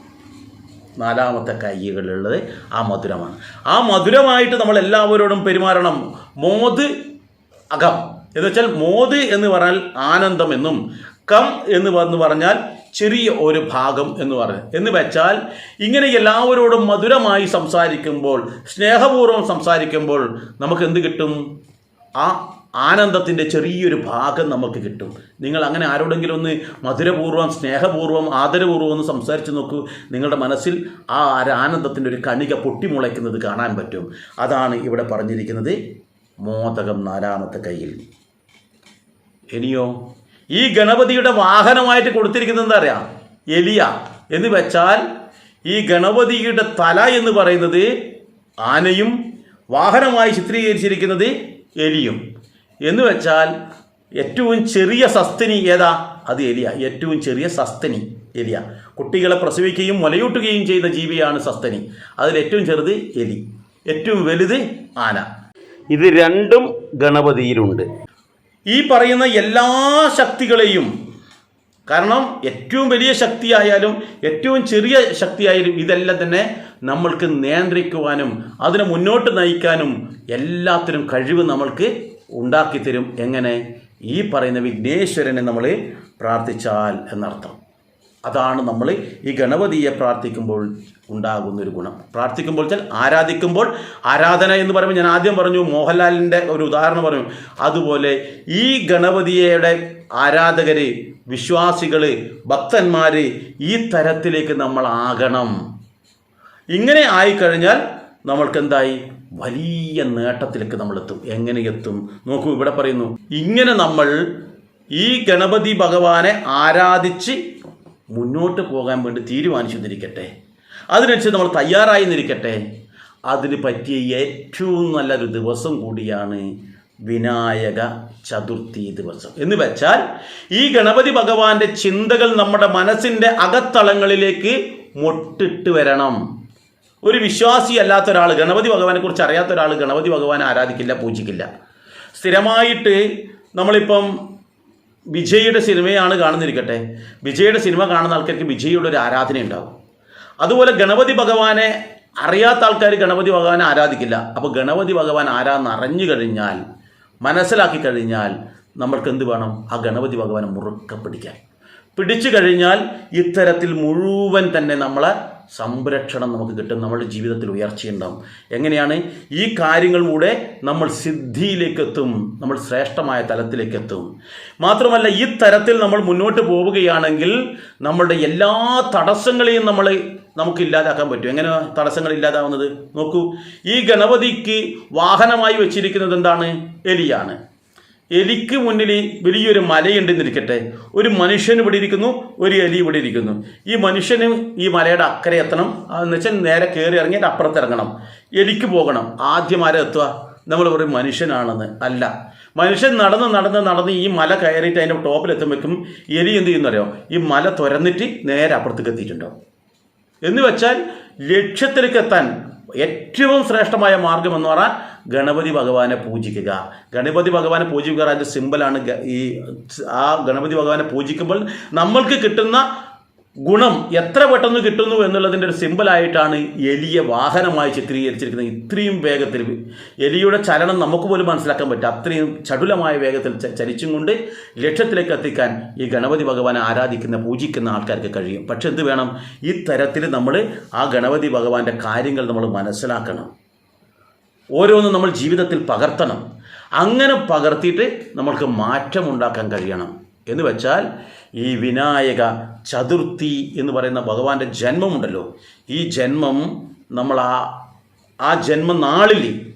4ാമത്തെ കൈകളിലുള്ളത് ആ മധുരമാണ്. ആ മധുരമായിട്ട് നമ്മൾ എല്ലാവരോടും പെരുമാറണം. മോദ് അകം എന്ന് വെച്ചാൽ മോദ് എന്ന് പറഞ്ഞാൽ ആനന്ദം എന്നും, കം എന്ന് പറഞ്ഞാൽ ചെറിയ ഒരു ഭാഗം എന്ന് പറഞ്ഞു. എന്ന് വെച്ചാൽ ഇങ്ങനെ എല്ലാവരോടും മധുരമായി സംസാരിക്കുമ്പോൾ, സ്നേഹപൂർവ്വം സംസാരിക്കുമ്പോൾ നമുക്ക് എന്ത് കിട്ടും? ആ ആനന്ദത്തിൻ്റെ ചെറിയൊരു ഭാഗം നമുക്ക് കിട്ടും. നിങ്ങൾ അങ്ങനെ ആരോടെങ്കിലും ഒന്ന് മധുരപൂർവ്വം, സ്നേഹപൂർവ്വം, ആദരപൂർവ്വം ഒന്ന് സംസാരിച്ച് നോക്കൂ. നിങ്ങളുടെ മനസ്സിൽ ആ ആനന്ദത്തിൻ്റെ ഒരു കണിക പൊട്ടിമുളയ്ക്കുന്നത് കാണാൻ പറ്റും. അതാണ് ഇവിടെ പറഞ്ഞിരിക്കുന്നത്. മോദകം 4ാമത്തെ കയ്യിൽ. ഇനിയോ ഈ ഗണപതിയുടെ വാഹനമായിട്ട് കൊടുത്തിരിക്കുന്നത് എന്താ അറിയാം? എലിയ. എന്ന് വെച്ചാൽ ഈ ഗണപതിയുടെ തല എന്ന് പറയുന്നത് ആനയും വാഹനമായി ചിത്രീകരിച്ചിരിക്കുന്നത് എലിയും. എന്ന് വെച്ചാൽ ഏറ്റവും ചെറിയ സസ്തനി ഏതാ? അത് എലിയ. ഏറ്റവും ചെറിയ സസ്തനി എലിയ. കുട്ടികളെ പ്രസവിക്കുകയും മുലയൂട്ടുകയും ചെയ്ത ജീവിയാണ് സസ്തനി. അതിൽ ഏറ്റവും ചെറുത് എലി, ഏറ്റവും വലുത് ആന. ഇത് രണ്ടും ഗണപതിയിലുണ്ട്. ഈ പറയുന്ന എല്ലാ ശക്തികളെയും, കാരണം ഏറ്റവും വലിയ ശക്തിയായാലും ഏറ്റവും ചെറിയ ശക്തിയായാലും ഇതെല്ലാം തന്നെ നമ്മൾക്ക് നിയന്ത്രിക്കുവാനും അതിനെ മുന്നോട്ട് നയിക്കാനും എല്ലാത്തിനും കഴിവ് നമ്മൾക്ക് ഉണ്ടാക്കിത്തരും. എങ്ങനെ? ഈ പറയുന്ന വിഘ്നേശ്വരനെ നമ്മൾ പ്രാർത്ഥിച്ചാൽ എന്നർത്ഥം. അതാണ് നമ്മൾ ഈ ഗണപതിയെ പ്രാർത്ഥിക്കുമ്പോൾ ഉണ്ടാകുന്നൊരു ഗുണം. പ്രാർത്ഥിക്കുമ്പോൾ വെച്ചാൽ ആരാധിക്കുമ്പോൾ, ആരാധന എന്ന് പറയുമ്പോൾ ഞാൻ ആദ്യം പറഞ്ഞു, മോഹൻലാലിൻ്റെ ഒരു ഉദാഹരണം പറഞ്ഞു. അതുപോലെ ഈ ഗണപതിയുടെ ആരാധകർ, വിശ്വാസികൾ, ഭക്തന്മാർ ഈ തരത്തിലേക്ക് നമ്മൾ ആകണം. ഇങ്ങനെ ആയിക്കഴിഞ്ഞാൽ നമ്മൾക്കെന്തായി? വലിയ നേട്ടത്തിലേക്ക് നമ്മളെത്തും. എങ്ങനെ എത്തും? നോക്കൂ, ഇവിടെ പറയുന്നു, ഇങ്ങനെ നമ്മൾ ഈ ഗണപതി ഭഗവാനെ ആരാധിച്ച് മുന്നോട്ട് പോകാൻ വേണ്ടി തീരുമാനിച്ചിരിക്കട്ടെ, അതിനനുസരിച്ച് നമ്മൾ തയ്യാറായി നിൽക്കട്ടെ. അതിന് പറ്റിയ ഏറ്റവും നല്ലൊരു ദിവസം കൂടിയാണ് വിനായക ചതുർത്ഥി ദിവസം. എന്ന് വെച്ചാൽ ഈ ഗണപതി ഭഗവാന്റെ ചിന്തകൾ നമ്മുടെ മനസ്സിൻ്റെ അകത്തളങ്ങളിലേക്ക് മൊട്ടിട്ട് വരണം. ഒരു വിശ്വാസി അല്ലാത്ത ഒരാൾ, ഗണപതി ഭഗവാനെ കുറിച്ച് അറിയാത്ത ഒരാൾ ഗണപതി ഭഗവാനെ ആരാധിക്കില്ല, പൂജിക്കില്ല. സ്ഥിരമായിട്ട് നമ്മളിപ്പം വിജയുടെ സിനിമയാണ് കാണുന്നിരിക്കട്ടെ, വിജയുടെ സിനിമ കാണുന്ന ആൾക്കാർക്ക് വിജയുടെ ഒരു ആരാധന ഉണ്ടാകും. അതുപോലെ ഗണപതി ഭഗവാനെ അറിയാത്ത ആൾക്കാർ ഗണപതി ഭഗവാനെ ആരാധിക്കില്ല. അപ്പോൾ ഗണപതി ഭഗവാൻ ആരാന്ന് അറിഞ്ഞു കഴിഞ്ഞാൽ, മനസ്സിലാക്കി കഴിഞ്ഞാൽ നമ്മൾക്ക് എന്ത് വേണം? ആ ഗണപതി ഭഗവാനെ മുറുക്ക പിടിച്ചു കഴിഞ്ഞാൽ ഇത്തരത്തിൽ മുഴുവൻ തന്നെ നമ്മളെ സംരക്ഷണം നമുക്ക് കിട്ടും. നമ്മുടെ ജീവിതത്തിൽ ഉയർച്ചയുണ്ടാവും. എങ്ങനെയാണ്? ഈ കാര്യങ്ങളിലൂടെ നമ്മൾ സിദ്ധിയിലേക്കെത്തും, നമ്മൾ ശ്രേഷ്ഠമായ തലത്തിലേക്കെത്തും. മാത്രമല്ല, ഈ തരത്തിൽ നമ്മൾ മുന്നോട്ട് പോവുകയാണെങ്കിൽ നമ്മളുടെ എല്ലാ തടസ്സങ്ങളെയും നമുക്ക് ഇല്ലാതാക്കാൻ പറ്റും. എങ്ങനെ തടസ്സങ്ങൾ ഇല്ലാതാവുന്നത്? നോക്കൂ, ഈ ഗണപതിക്ക് വാഹനമായി വെച്ചിരിക്കുന്നത് എന്താണ്? എലിയാണ്. എലിക്ക് മുന്നിൽ വലിയൊരു മലയുണ്ടെന്നിരിക്കട്ടെ, ഒരു മനുഷ്യൻ ഇവിടെ ഇരിക്കുന്നു, ഒരു എലി ഇവിടെ ഇരിക്കുന്നു. ഈ മനുഷ്യന് ഈ മലയുടെ അക്കരെ എത്തണം, എന്ന് വെച്ചാൽ നേരെ കയറി ഇറങ്ങിയിട്ട് അപ്പുറത്തിറങ്ങണം. എലിക്ക് പോകണം. ആദ്യം ആരെ എത്തുക? നമ്മൾ പറയും മനുഷ്യനാണെന്ന്. അല്ല, മനുഷ്യൻ നടന്ന് ഈ മല കയറിയിട്ട് അതിൻ്റെ ടോപ്പിലെത്തുമ്പോഴേക്കും എലി എന്ത് ചെയ്യുന്നറിയോ? ഈ മല തുരന്നിട്ട് നേരെ അപ്പുറത്തേക്ക് എത്തിയിട്ടുണ്ടാവും. എന്ന് വെച്ചാൽ ലക്ഷ്യത്തിലേക്ക് എത്താൻ ഏറ്റവും ശ്രേഷ്ഠമായ മാർഗം എന്ന് പറഞ്ഞാൽ ഗണപതി ഭഗവാനെ പൂജിക്കുക. ഗണപതി ഭഗവാനെ പൂജിക്കുക അതിൻ്റെ സിമ്പലാണ് ആ ഗണപതി ഭഗവാനെ പൂജിക്കുമ്പോൾ നമ്മൾക്ക് കിട്ടുന്ന ഗുണം എത്ര പെട്ടെന്ന് കിട്ടുന്നു എന്നുള്ളതിൻ്റെ ഒരു സിമ്പിളായിട്ടാണ് എലിയെ വാഹനമായി ചിത്രീകരിച്ചിരിക്കുന്നത്. ഇത്രയും വേഗത്തിൽ എലിയുടെ ചലനം നമുക്ക് പോലും മനസ്സിലാക്കാൻ പറ്റും. അത്രയും ചടുലമായ വേഗത്തിൽ ചലിച്ചും കൊണ്ട് ലക്ഷ്യത്തിലേക്ക് എത്തിക്കാൻ ഈ ഗണപതി ഭഗവാനെ ആരാധിക്കുന്ന പൂജിക്കുന്ന ആൾക്കാർക്ക് കഴിയും. പക്ഷെ എന്ത് വേണം? ഈ തരത്തിൽ നമ്മൾ ആ ഗണപതി ഭഗവാന്റെ കാര്യങ്ങൾ നമ്മൾ മനസ്സിലാക്കണം. ഓരോന്നും നമ്മൾ ജീവിതത്തിൽ പകർത്തണം. അങ്ങനെ പകർത്തിയിട്ട് നമ്മൾക്ക് മാറ്റമുണ്ടാക്കാൻ കഴിയണം. എന്ന് വെച്ചാൽ ഈ വിനായക ചതുർത്ഥി എന്ന് പറയുന്ന ഭഗവാന്റെ ജന്മമുണ്ടല്ലോ, ഈ ജന്മം നമ്മൾ ആ ജന്മനാളിൽ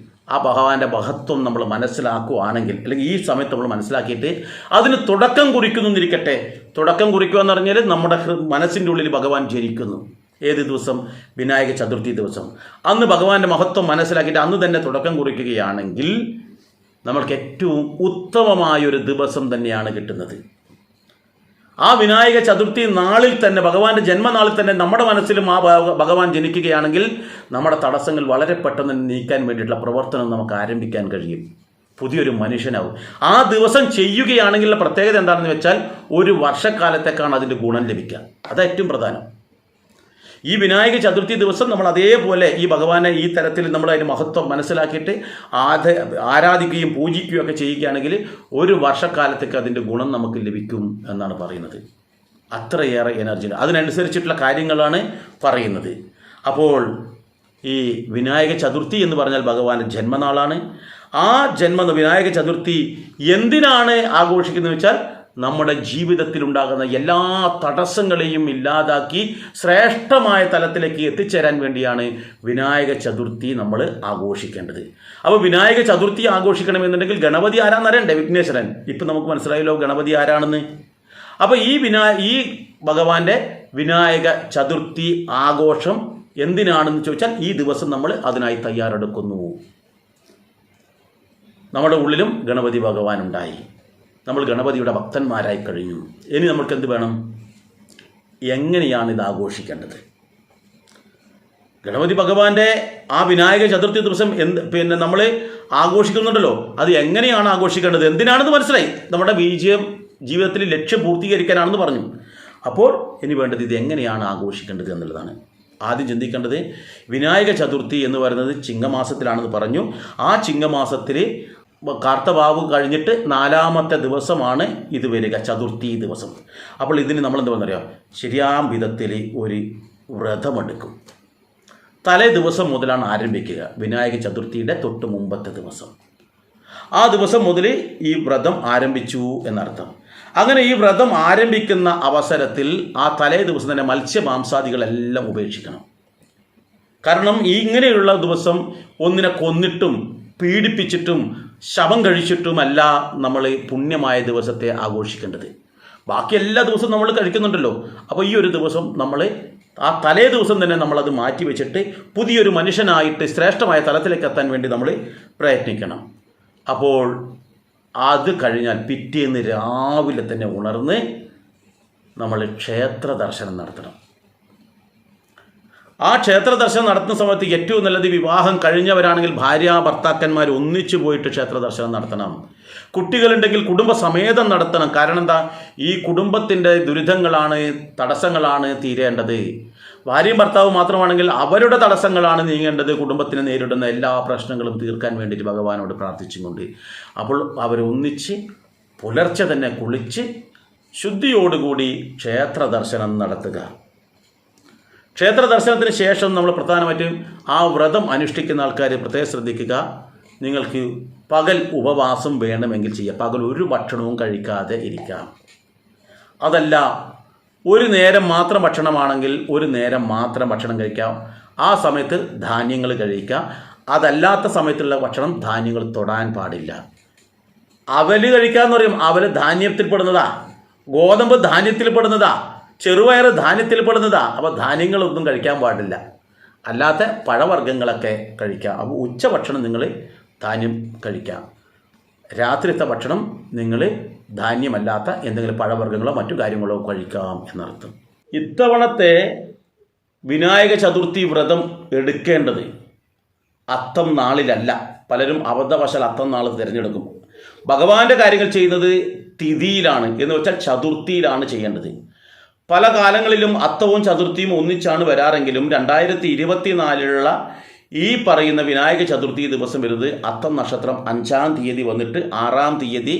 ആ ഭഗവാന്റെ മഹത്വം നമ്മൾ മനസ്സിലാക്കുകയാണെങ്കിൽ, അല്ലെങ്കിൽ ഈ സമയത്ത് നമ്മൾ മനസ്സിലാക്കിയിട്ട് അതിന് തുടക്കം കുറിക്കുന്നിരിക്കട്ടെ. തുടക്കം കുറിക്കുക എന്ന് പറഞ്ഞാൽ നമ്മുടെ മനസ്സിൻ്റെ ഉള്ളിൽ ഭഗവാൻ ജനിക്കുന്നു. ഏത് ദിവസം? വിനായക ചതുർത്ഥി ദിവസം. അന്ന് ഭഗവാന്റെ മഹത്വം മനസ്സിലാക്കിയിട്ട് അന്ന് തന്നെ തുടക്കം കുറിക്കുകയാണെങ്കിൽ നമ്മൾക്ക് ഏറ്റവും ഉത്തമമായൊരു ദിവസം തന്നെയാണ് കിട്ടുന്നത്. ആ വിനായക ചതുർത്ഥി നാളിൽ തന്നെ, ഭഗവാന്റെ ജന്മനാളിൽ തന്നെ നമ്മുടെ മനസ്സിലും ആ ഭഗവാൻ ജനിക്കുകയാണെങ്കിൽ നമ്മുടെ തടസ്സങ്ങൾ വളരെ പെട്ടെന്ന് നീക്കാൻ വേണ്ടിയിട്ടുള്ള പ്രവർത്തനം നമുക്ക് ആരംഭിക്കാൻ കഴിയും. പുതിയൊരു മനുഷ്യനാവും. ആ ദിവസം ചെയ്യുകയാണെങ്കിലുള്ള പ്രത്യേകത എന്താണെന്ന് വെച്ചാൽ ഒരു വർഷക്കാലത്തേക്കാണ് അതിൻ്റെ ഗുണം ലഭിക്കുക. അതാണ് ഏറ്റവും പ്രധാനം. ഈ വിനായക ചതുർത്ഥി ദിവസം നമ്മൾ അതേപോലെ ഈ ഭഗവാനെ ഈ തരത്തിൽ നമ്മൾ അതിൻ്റെ മഹത്വം മനസ്സിലാക്കിയിട്ട് ആരാധിക്കുകയും പൂജിക്കുകയും ഒക്കെ ചെയ്യുകയാണെങ്കിൽ ഒരു വർഷക്കാലത്തേക്ക് അതിൻ്റെ ഗുണം നമുക്ക് ലഭിക്കും എന്നാണ് പറയുന്നത്. അത്രയേറെ എനർജി, അതിനനുസരിച്ചിട്ടുള്ള കാര്യങ്ങളാണ് പറയുന്നത്. അപ്പോൾ ഈ വിനായക ചതുർത്ഥി എന്ന് പറഞ്ഞാൽ ഭഗവാന്റെ ജന്മനാളാണ്. ആ വിനായക ചതുർത്ഥി എന്തിനാണ് ആഘോഷിക്കുന്നത് വെച്ചാൽ നമ്മുടെ ജീവിതത്തിലുണ്ടാകുന്ന എല്ലാ തടസ്സങ്ങളെയും ഇല്ലാതാക്കി ശ്രേഷ്ഠമായ തലത്തിലേക്ക് എത്തിച്ചേരാൻ വേണ്ടിയാണ് വിനായക ചതുർത്ഥി നമ്മൾ ആഘോഷിക്കേണ്ടത്. അപ്പോൾ വിനായക ചതുർത്ഥി ആഘോഷിക്കണമെന്നുണ്ടെങ്കിൽ ഗണപതി ആരാന്നറിയണ്ടേ? വിഘ്നേശ്വരൻ. ഇപ്പം നമുക്ക് മനസ്സിലായല്ലോ ഗണപതി ആരാണെന്ന്. അപ്പോൾ ഈ ഭഗവാന്റെ വിനായക ചതുർത്ഥി ആഘോഷം എന്തിനാണെന്ന് ചോദിച്ചാൽ ഈ ദിവസം നമ്മൾ അതിനായി തയ്യാറെടുക്കുന്നു. നമ്മുടെ ഉള്ളിലും ഗണപതി ഭഗവാൻ ഉണ്ടായി, നമ്മൾ ഗണപതിയുടെ ഭക്തന്മാരായി കഴിഞ്ഞു. ഇനി നമ്മൾക്ക് എന്ത് വേണം? എങ്ങനെയാണ് ഇത് ആഘോഷിക്കേണ്ടത്? ഗണപതി ഭഗവാന്റെ ആ വിനായക ചതുർത്ഥി ദിവസം നമ്മൾ ആഘോഷിക്കുന്നുണ്ടല്ലോ, അത് എങ്ങനെയാണ് ആഘോഷിക്കേണ്ടത്? എന്തിനാണെന്ന് മനസ്സിലായി. നമ്മുടെ ജീവിതത്തിൽ ലക്ഷ്യം പൂർത്തീകരിക്കാനാണെന്ന് പറഞ്ഞു. അപ്പോൾ ഇനി വേണ്ടത് ഇത് എങ്ങനെയാണ് ആഘോഷിക്കേണ്ടത് എന്നുള്ളതാണ്. ആദ്യം ചിന്തിക്കേണ്ടത് വിനായക ചതുർത്ഥി എന്ന് പറയുന്നത് ചിങ്ങമാസത്തിലാണെന്ന് പറഞ്ഞു. ആ ചിങ്ങമാസത്തിൽ കാർത്തവാവ് കഴിഞ്ഞിട്ട് 4ാമത്തെ ദിവസമാണ് ഇത് വരിക, ചതുർത്ഥി ദിവസം. അപ്പോൾ ഇതിന് നമ്മൾ എന്താ പറയുക? ശരിയാം വിധത്തിൽ ഒരു വ്രതമെടുക്കും. തലേ ദിവസം മുതലാണ് ആരംഭിക്കുക. വിനായക ചതുർത്ഥിയുടെ തൊട്ട് മുമ്പത്തെ ദിവസം, ആ ദിവസം മുതൽ ഈ വ്രതം ആരംഭിച്ചു എന്നർത്ഥം. അങ്ങനെ ഈ വ്രതം ആരംഭിക്കുന്ന അവസരത്തിൽ ആ തലേ ദിവസം തന്നെ മത്സ്യമാംസാദികളെല്ലാം ഉപേക്ഷിക്കണം. കാരണം ഇങ്ങനെയുള്ള ദിവസം ഒന്നിനെ കൊന്നിട്ടും പീഡിപ്പിച്ചിട്ടും ശവം കഴിച്ചിട്ടുമല്ല നമ്മൾ പുണ്യമായ ദിവസത്തെ ആഘോഷിക്കേണ്ടത്. ബാക്കി എല്ലാ ദിവസവും നമ്മൾ കഴിക്കുന്നുണ്ടല്ലോ. അപ്പോൾ ഈ ഒരു ദിവസം നമ്മൾ ആ തലേ ദിവസം തന്നെ നമ്മളത് മാറ്റി വെച്ചിട്ട് പുതിയൊരു മനുഷ്യനായിട്ട് ശ്രേഷ്ഠമായ തലത്തിലേക്ക് എത്താൻ വേണ്ടി നമ്മൾ പ്രയത്നിക്കണം. അപ്പോൾ അത് കഴിഞ്ഞാൽ പിറ്റേന്ന് രാവിലെ തന്നെ ഉണർന്ന് നമ്മൾ ക്ഷേത്ര ദർശനം നടത്തണം. ആ ക്ഷേത്ര ദർശനം നടത്തുന്ന സമയത്ത് ഏറ്റവും നല്ലത് വിവാഹം കഴിഞ്ഞവരാണെങ്കിൽ ഭാര്യ ഭർത്താക്കന്മാർ ഒന്നിച്ചു പോയിട്ട് ക്ഷേത്ര ദർശനം നടത്തണം. കുട്ടികളുണ്ടെങ്കിൽ കുടുംബസമേതം നടത്തണം. കാരണം എന്താ, ഈ കുടുംബത്തിൻ്റെ ദുരിതങ്ങളാണ്, തടസ്സങ്ങളാണ് തീരേണ്ടത്. ഭാര്യയും ഭർത്താവും മാത്രമാണെങ്കിൽ അവരുടെ തടസ്സങ്ങളാണ് നീങ്ങേണ്ടത്. കുടുംബത്തിന് നേരിടുന്ന എല്ലാ പ്രശ്നങ്ങളും തീർക്കാൻ വേണ്ടിയിട്ട് ഭഗവാനോട് പ്രാർത്ഥിച്ചുകൊണ്ട് അപ്പോൾ അവരൊന്നിച്ച് പുലർച്ചെ തന്നെ കുളിച്ച് ശുദ്ധിയോടുകൂടി ക്ഷേത്ര ദർശനം നടത്തുക. ക്ഷേത്ര ദർശനത്തിന് ശേഷം നമ്മൾ പ്രധാനമായിട്ടും ആ വ്രതം അനുഷ്ഠിക്കുന്ന ആൾക്കാർ പ്രത്യേകം ശ്രദ്ധിക്കുക. നിങ്ങൾക്ക് പകൽ ഉപവാസം വേണമെങ്കിൽ ചെയ്യാം. പകൽ ഒരു ഭക്ഷണവും കഴിക്കാതെ ഇരിക്കാം. അതല്ല, ഒരു നേരം മാത്രം ഭക്ഷണമാണെങ്കിൽ ഒരു നേരം മാത്രം ഭക്ഷണം കഴിക്കാം. ആ സമയത്ത് ധാന്യങ്ങൾ കഴിക്കാം. അതല്ലാത്ത സമയത്തുള്ള ഭക്ഷണം ധാന്യങ്ങൾ തൊടാൻ പാടില്ല. അവല് കഴിക്കാമെന്ന് പറയും. അവല് ധാന്യത്തിൽപ്പെടുന്നതാ, ഗോതമ്പ് ധാന്യത്തിൽപ്പെടുന്നതാ, ചെറുപയർ ധാന്യത്തിൽപ്പെടുന്നതാ. അപ്പോൾ ധാന്യങ്ങളൊന്നും കഴിക്കാൻ പാടില്ല. അല്ലാത്ത പഴവർഗ്ഗങ്ങളൊക്കെ കഴിക്കാം. അപ്പോൾ ഉച്ചഭക്ഷണം നിങ്ങൾ ധാന്യം കഴിക്കാം. രാത്രിത്തെ ഭക്ഷണം നിങ്ങൾ ധാന്യമല്ലാത്ത എന്തെങ്കിലും പഴവർഗ്ഗങ്ങളോ മറ്റു കാര്യങ്ങളോ കഴിക്കാം എന്നർത്ഥം. ഇത്തവണത്തെ വിനായക ചതുർത്ഥി വ്രതം എടുക്കേണ്ടത് അത്തം നാളിലല്ല. പലരും അബദ്ധവശാൽ അത്തം നാൾ തിരഞ്ഞെടുക്കും. ഭഗവാന്റെ കാര്യങ്ങൾ ചെയ്യുന്നത് തിഥിയിലാണ്, എന്ന് വെച്ചാൽ ചതുർത്ഥിയിലാണ് ചെയ്യേണ്ടത്. പല കാലങ്ങളിലും അത്തവും ചതുർത്ഥിയും ഒന്നിച്ചാണ് വരാറെങ്കിലും 2024 ഈ പറയുന്ന വിനായക ചതുർത്ഥി ദിവസം വരുന്നത് അത്തം നക്ഷത്രം 5-ാം തീയതി വന്നിട്ട് 6-ാം തീയതി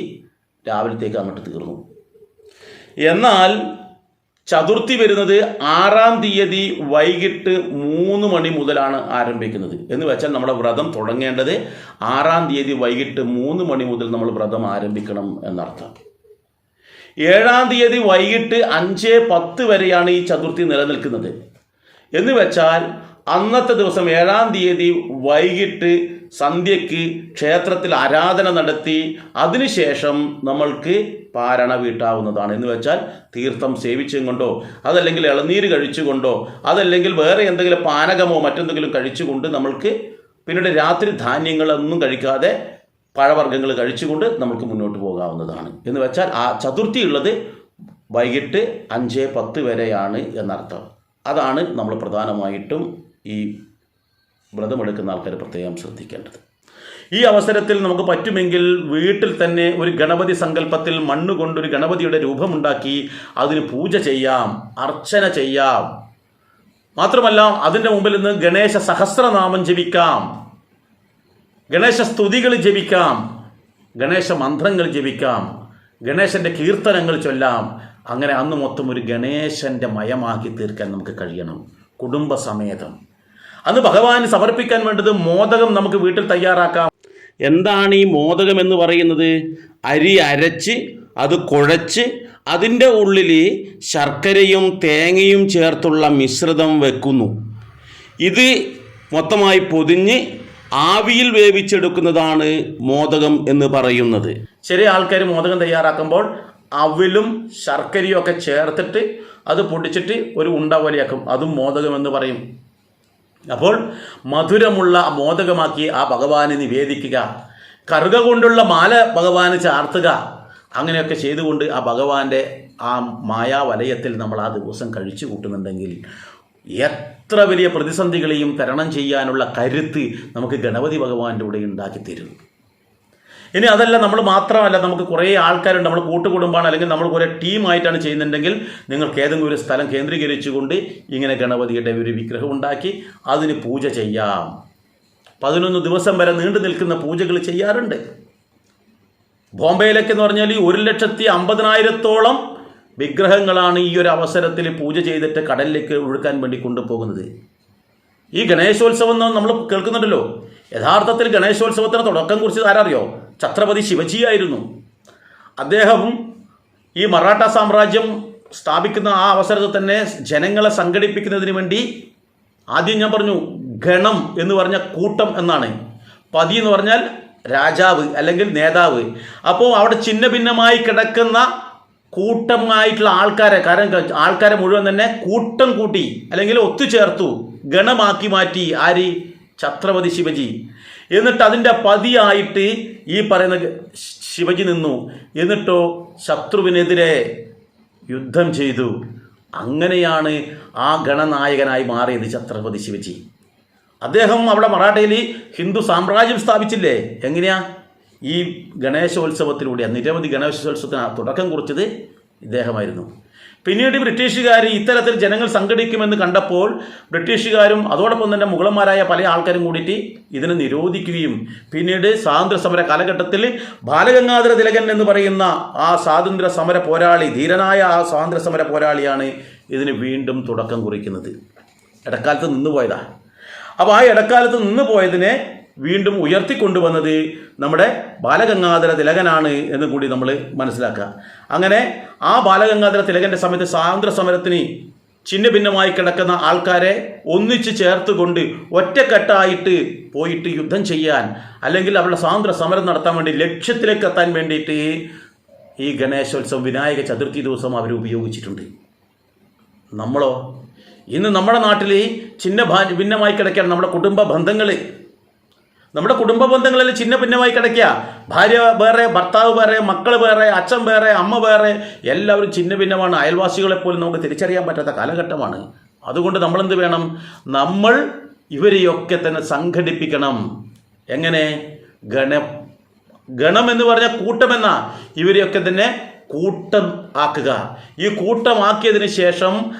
രാവിലത്തേക്ക് അങ്ങോട്ട് തീർന്നു. എന്നാൽ ചതുർത്ഥി വരുന്നത് 6-ാം തീയതി വൈകിട്ട് 3 മണി മുതലാണ് ആരംഭിക്കുന്നത്. എന്ന് വെച്ചാൽ നമ്മുടെ വ്രതം തുടങ്ങേണ്ടത് 6-ാം തീയതി വൈകിട്ട് 3 മണി മുതൽ നമ്മൾ വ്രതം ആരംഭിക്കണം എന്നർത്ഥം. 7-ാം തീയതി വൈകിട്ട് 5:10 വരെയാണ് ഈ ചതുർത്ഥി നിലനിൽക്കുന്നത്. എന്ന് വെച്ചാൽ അന്നത്തെ ദിവസം 7-ാം തീയതി വൈകിട്ട് സന്ധ്യയ്ക്ക് ക്ഷേത്രത്തിൽ ആരാധന നടത്തി അതിനുശേഷം നമ്മൾക്ക് പാരണ വീട്ടാവുന്നതാണ്. എന്ന് വെച്ചാൽ തീർത്ഥം സേവിച്ചും കൊണ്ടോ, അതല്ലെങ്കിൽ ഇളനീര് കഴിച്ചുകൊണ്ടോ, അതല്ലെങ്കിൽ വേറെ എന്തെങ്കിലും പാനകമോ മറ്റെന്തെങ്കിലും കഴിച്ചുകൊണ്ട് നമ്മൾക്ക് പിന്നീട് രാത്രി ധാന്യങ്ങളൊന്നും കഴിക്കാതെ പഴവർഗ്ഗങ്ങൾ കഴിച്ചുകൊണ്ട് നമുക്ക് മുന്നോട്ട് പോകാവുന്നതാണ്. എന്ന് വെച്ചാൽ ആ ചതുർത്ഥി ഉള്ളത് വൈകിട്ട് 5:10 വരെയാണ് എന്നർത്ഥം. അതാണ് നമ്മൾ പ്രധാനമായിട്ടും ഈ വ്രതമെടുക്കുന്ന ആൾക്കാർ പ്രത്യേകം ശ്രദ്ധിക്കേണ്ടത്. ഈ അവസരത്തിൽ നമുക്ക് പറ്റുമെങ്കിൽ വീട്ടിൽ തന്നെ ഒരു ഗണപതി സങ്കല്പത്തിൽ മണ്ണ് കൊണ്ടൊരു ഗണപതിയുടെ രൂപമുണ്ടാക്കി അതിന് പൂജ ചെയ്യാം, അർച്ചന ചെയ്യാം. മാത്രമല്ല അതിൻ്റെ മുമ്പിൽ നിന്ന് ഗണേശ സഹസ്രനാമം ജപിക്കാം, ഗണേശ സ്തുതികൾ ജപിക്കാം, ഗണേശ മന്ത്രങ്ങൾ ജപിക്കാം, ഗണേശൻ്റെ കീർത്തനങ്ങൾ ചൊല്ലാം. അങ്ങനെ അന്ന് മൊത്തം ഒരു ഗണേശൻ്റെ മയമാക്കി തീർക്കാൻ നമുക്ക് കഴിയണം കുടുംബസമേതം. അന്ന് ഭഗവാന് സമർപ്പിക്കാൻ വേണ്ടത് മോദകം നമുക്ക് വീട്ടിൽ തയ്യാറാക്കാം. എന്താണ് ഈ മോദകം എന്ന് പറയുന്നത്? അരി അരച്ച് അത് കുഴച്ച് അതിൻ്റെ ഉള്ളിൽ ശർക്കരയും തേങ്ങയും ചേർത്തുള്ള മിശ്രിതം വെക്കുന്നു. ഇത് മൊത്തമായി പൊതിഞ്ഞ് ആവിയിൽ വേവിച്ചെടുക്കുന്നതാണ് മോദകം എന്ന് പറയുന്നത്. ചെറിയ ആൾക്കാർ മോദകം തയ്യാറാക്കുമ്പോൾ അവിലും ശർക്കരയും ഒക്കെ ചേർത്തിട്ട് അത് പൊടിച്ചിട്ട് ഒരു ഉണ്ട പോലെയാക്കും. അതും മോദകം എന്ന് പറയും. അപ്പോൾ മധുരമുള്ള മോദകമാക്കി ആ ഭഗവാന് നിവേദിക്കുക. കറുക കൊണ്ടുള്ള മാല ഭഗവാന് ചാർത്തുക. അങ്ങനെയൊക്കെ ചെയ്തുകൊണ്ട് ആ ഭഗവാന്റെ ആ മായാവലയത്തിൽ നമ്മൾ ആ ദിവസം കഴിച്ചു കൂട്ടുന്നുണ്ടെങ്കിൽ എത്ര വലിയ പ്രതിസന്ധികളെയും തരണം ചെയ്യാനുള്ള കരുത്ത് നമുക്ക് ഗണപതി ഭഗവാന്റെ കൂടെ ഉണ്ടാക്കി തരും. ഇനി അതല്ല, നമ്മൾ മാത്രമല്ല, നമുക്ക് കുറേ ആൾക്കാരുണ്ട്, നമ്മൾ കൂട്ടുകുടുംബമാണ്, അല്ലെങ്കിൽ നമ്മൾ കുറേ ടീമായിട്ടാണ് ചെയ്യുന്നുണ്ടെങ്കിൽ നിങ്ങൾക്ക് ഏതെങ്കിലും ഒരു സ്ഥലം കേന്ദ്രീകരിച്ചുകൊണ്ട് ഇങ്ങനെ ഗണപതിയുടെ ഒരു വിഗ്രഹം ഉണ്ടാക്കി അതിന് പൂജ ചെയ്യാം. 11 ദിവസം വരെ നീണ്ടു നിൽക്കുന്ന പൂജകൾ ചെയ്യാറുണ്ട്. ബോംബെയിലൊക്കെ എന്ന് പറഞ്ഞാൽ 1,50,000-ഓളം വിഗ്രഹങ്ങളാണ് ഈ ഒരു അവസരത്തിൽ പൂജ ചെയ്തിട്ട് കടലിലേക്ക് ഒഴുക്കാൻ വേണ്ടി കൊണ്ടുപോകുന്നത്. ഈ ഗണേശോത്സവം നമ്മൾ കേൾക്കുന്നുണ്ടല്ലോ. യഥാർത്ഥത്തിൽ ഗണേശോത്സവത്തിന് തുടക്കം കുറിച്ചത് ആരറിയോ? ഛത്രപതി ശിവജിയായിരുന്നു. അദ്ദേഹം ഈ മറാഠ സാമ്രാജ്യം സ്ഥാപിക്കുന്ന ആ അവസരത്തിൽ തന്നെ ജനങ്ങളെ സംഘടിപ്പിക്കുന്നതിന് വേണ്ടി ആദ്യം ഞാൻ പറഞ്ഞു ഗണം എന്ന് പറഞ്ഞ കൂട്ടം എന്നാണ്. പതി എന്ന് പറഞ്ഞാൽ രാജാവ് അല്ലെങ്കിൽ നേതാവ്. അപ്പോൾ അവിടെ ഛിന്ന ഭിന്നമായി കിടക്കുന്ന കൂട്ടമായിട്ടുള്ള ആൾക്കാരെ, കാരണം ആൾക്കാരെ മുഴുവൻ തന്നെ കൂട്ടം കൂട്ടി അല്ലെങ്കിൽ ഒത്തുചേർത്തു, ഗണമാക്കി മാറ്റി. ആര്? ഛത്രപതി ശിവജി. എന്നിട്ട് അതിൻ്റെ പതിയായിട്ട് ഈ പറയുന്ന ശിവജി നിന്നു. എന്നിട്ടോ ശത്രുവിനെതിരെ യുദ്ധം ചെയ്തു. അങ്ങനെയാണ് ആ ഗണനായകനായി മാറിയത് ഛത്രപതി ശിവജി. അദ്ദേഹം അവിടെ മറാഠയിൽ ഹിന്ദു സാമ്രാജ്യം സ്ഥാപിച്ചില്ലേ? എങ്ങനെയാ? ഈ ഗണേശോത്സവത്തിലൂടെ നിരവധി ഗണേശോത്സവത്തിന് തുടക്കം കുറിച്ചത് ഇദ്ദേഹമായിരുന്നു. പിന്നീട് ബ്രിട്ടീഷുകാർ ഇത്തരത്തിൽ ജനങ്ങൾ സംഘടിക്കുമെന്ന് കണ്ടപ്പോൾ ബ്രിട്ടീഷുകാരും അതോടൊപ്പം തന്നെ മുഗളന്മാരായ പല ആൾക്കാരും കൂടിയിട്ട് ഇതിനെ നിരോധിക്കുകയും പിന്നീട് സ്വാതന്ത്ര്യ സമര കാലഘട്ടത്തിൽ ബാലഗംഗാധര തിലകൻ എന്ന് പറയുന്ന ആ സ്വാതന്ത്ര്യ സമര പോരാളി, ധീരനായ ആ സ്വാതന്ത്ര്യ സമര പോരാളിയാണ് ഇതിന് വീണ്ടും തുടക്കം കുറിക്കുന്നത്. ഇടക്കാലത്ത് നിന്നുപോയതാ. അപ്പോൾ ആ ഇടക്കാലത്ത് നിന്നുപോയതിനെ വീണ്ടും ഉയർത്തിക്കൊണ്ടുവന്നത് നമ്മുടെ ബാലഗംഗാധര തിലകനാണ് എന്ന് കൂടി നമ്മൾ മനസ്സിലാക്കുക. അങ്ങനെ ആ ബാലഗംഗാധര തിലകൻ്റെ സമയത്ത് സ്വാതന്ത്ര്യ സമരത്തിന് ചിന്ന ഭിന്നമായി കിടക്കുന്ന ആൾക്കാരെ ഒന്നിച്ച് ചേർത്തുകൊണ്ട് ഒറ്റക്കെട്ടായിട്ട് പോയിട്ട് യുദ്ധം ചെയ്യാൻ, അല്ലെങ്കിൽ അവരുടെ സ്വാതന്ത്ര്യ സമരം നടത്താൻ വേണ്ടി, ലക്ഷ്യത്തിലേക്ക് എത്താൻ വേണ്ടിയിട്ട് ഈ ഗണേശോത്സവം വിനായക ചതുർത്ഥി ദിവസം അവർ ഉപയോഗിച്ചിട്ടുണ്ട്. നമ്മളോ ഇന്ന് നമ്മുടെ നാട്ടിൽ ചിന്ന ഭിന്നമായി കിടക്കുകയാണ് നമ്മുടെ കുടുംബ ബന്ധങ്ങൾ. നമ്മുടെ കുടുംബ ബന്ധങ്ങളിൽ ചിന്ന ഭിന്നമായി കിടക്കുക. ഭാര്യ വേറെ, ഭർത്താവ് വേറെ, മക്കൾ വേറെ, അച്ഛൻ വേറെ, അമ്മ വേറെ, എല്ലാവരും ചിന്ന ഭിന്നമാണ്. അയൽവാസികളെപ്പോലും നമുക്ക് തിരിച്ചറിയാൻ പറ്റാത്ത കാലഘട്ടമാണ്. അതുകൊണ്ട് നമ്മളെന്ത് വേണം? നമ്മൾ ഇവരെയൊക്കെ തന്നെ സംഘടിപ്പിക്കണം. എങ്ങനെ? ഗണം എന്ന് പറഞ്ഞാൽ കൂട്ടമെന്ന, ഇവരെയൊക്കെ തന്നെ കൂട്ടം ആക്കുക. ഈ കൂട്ടമാക്കിയതിന് ശേഷം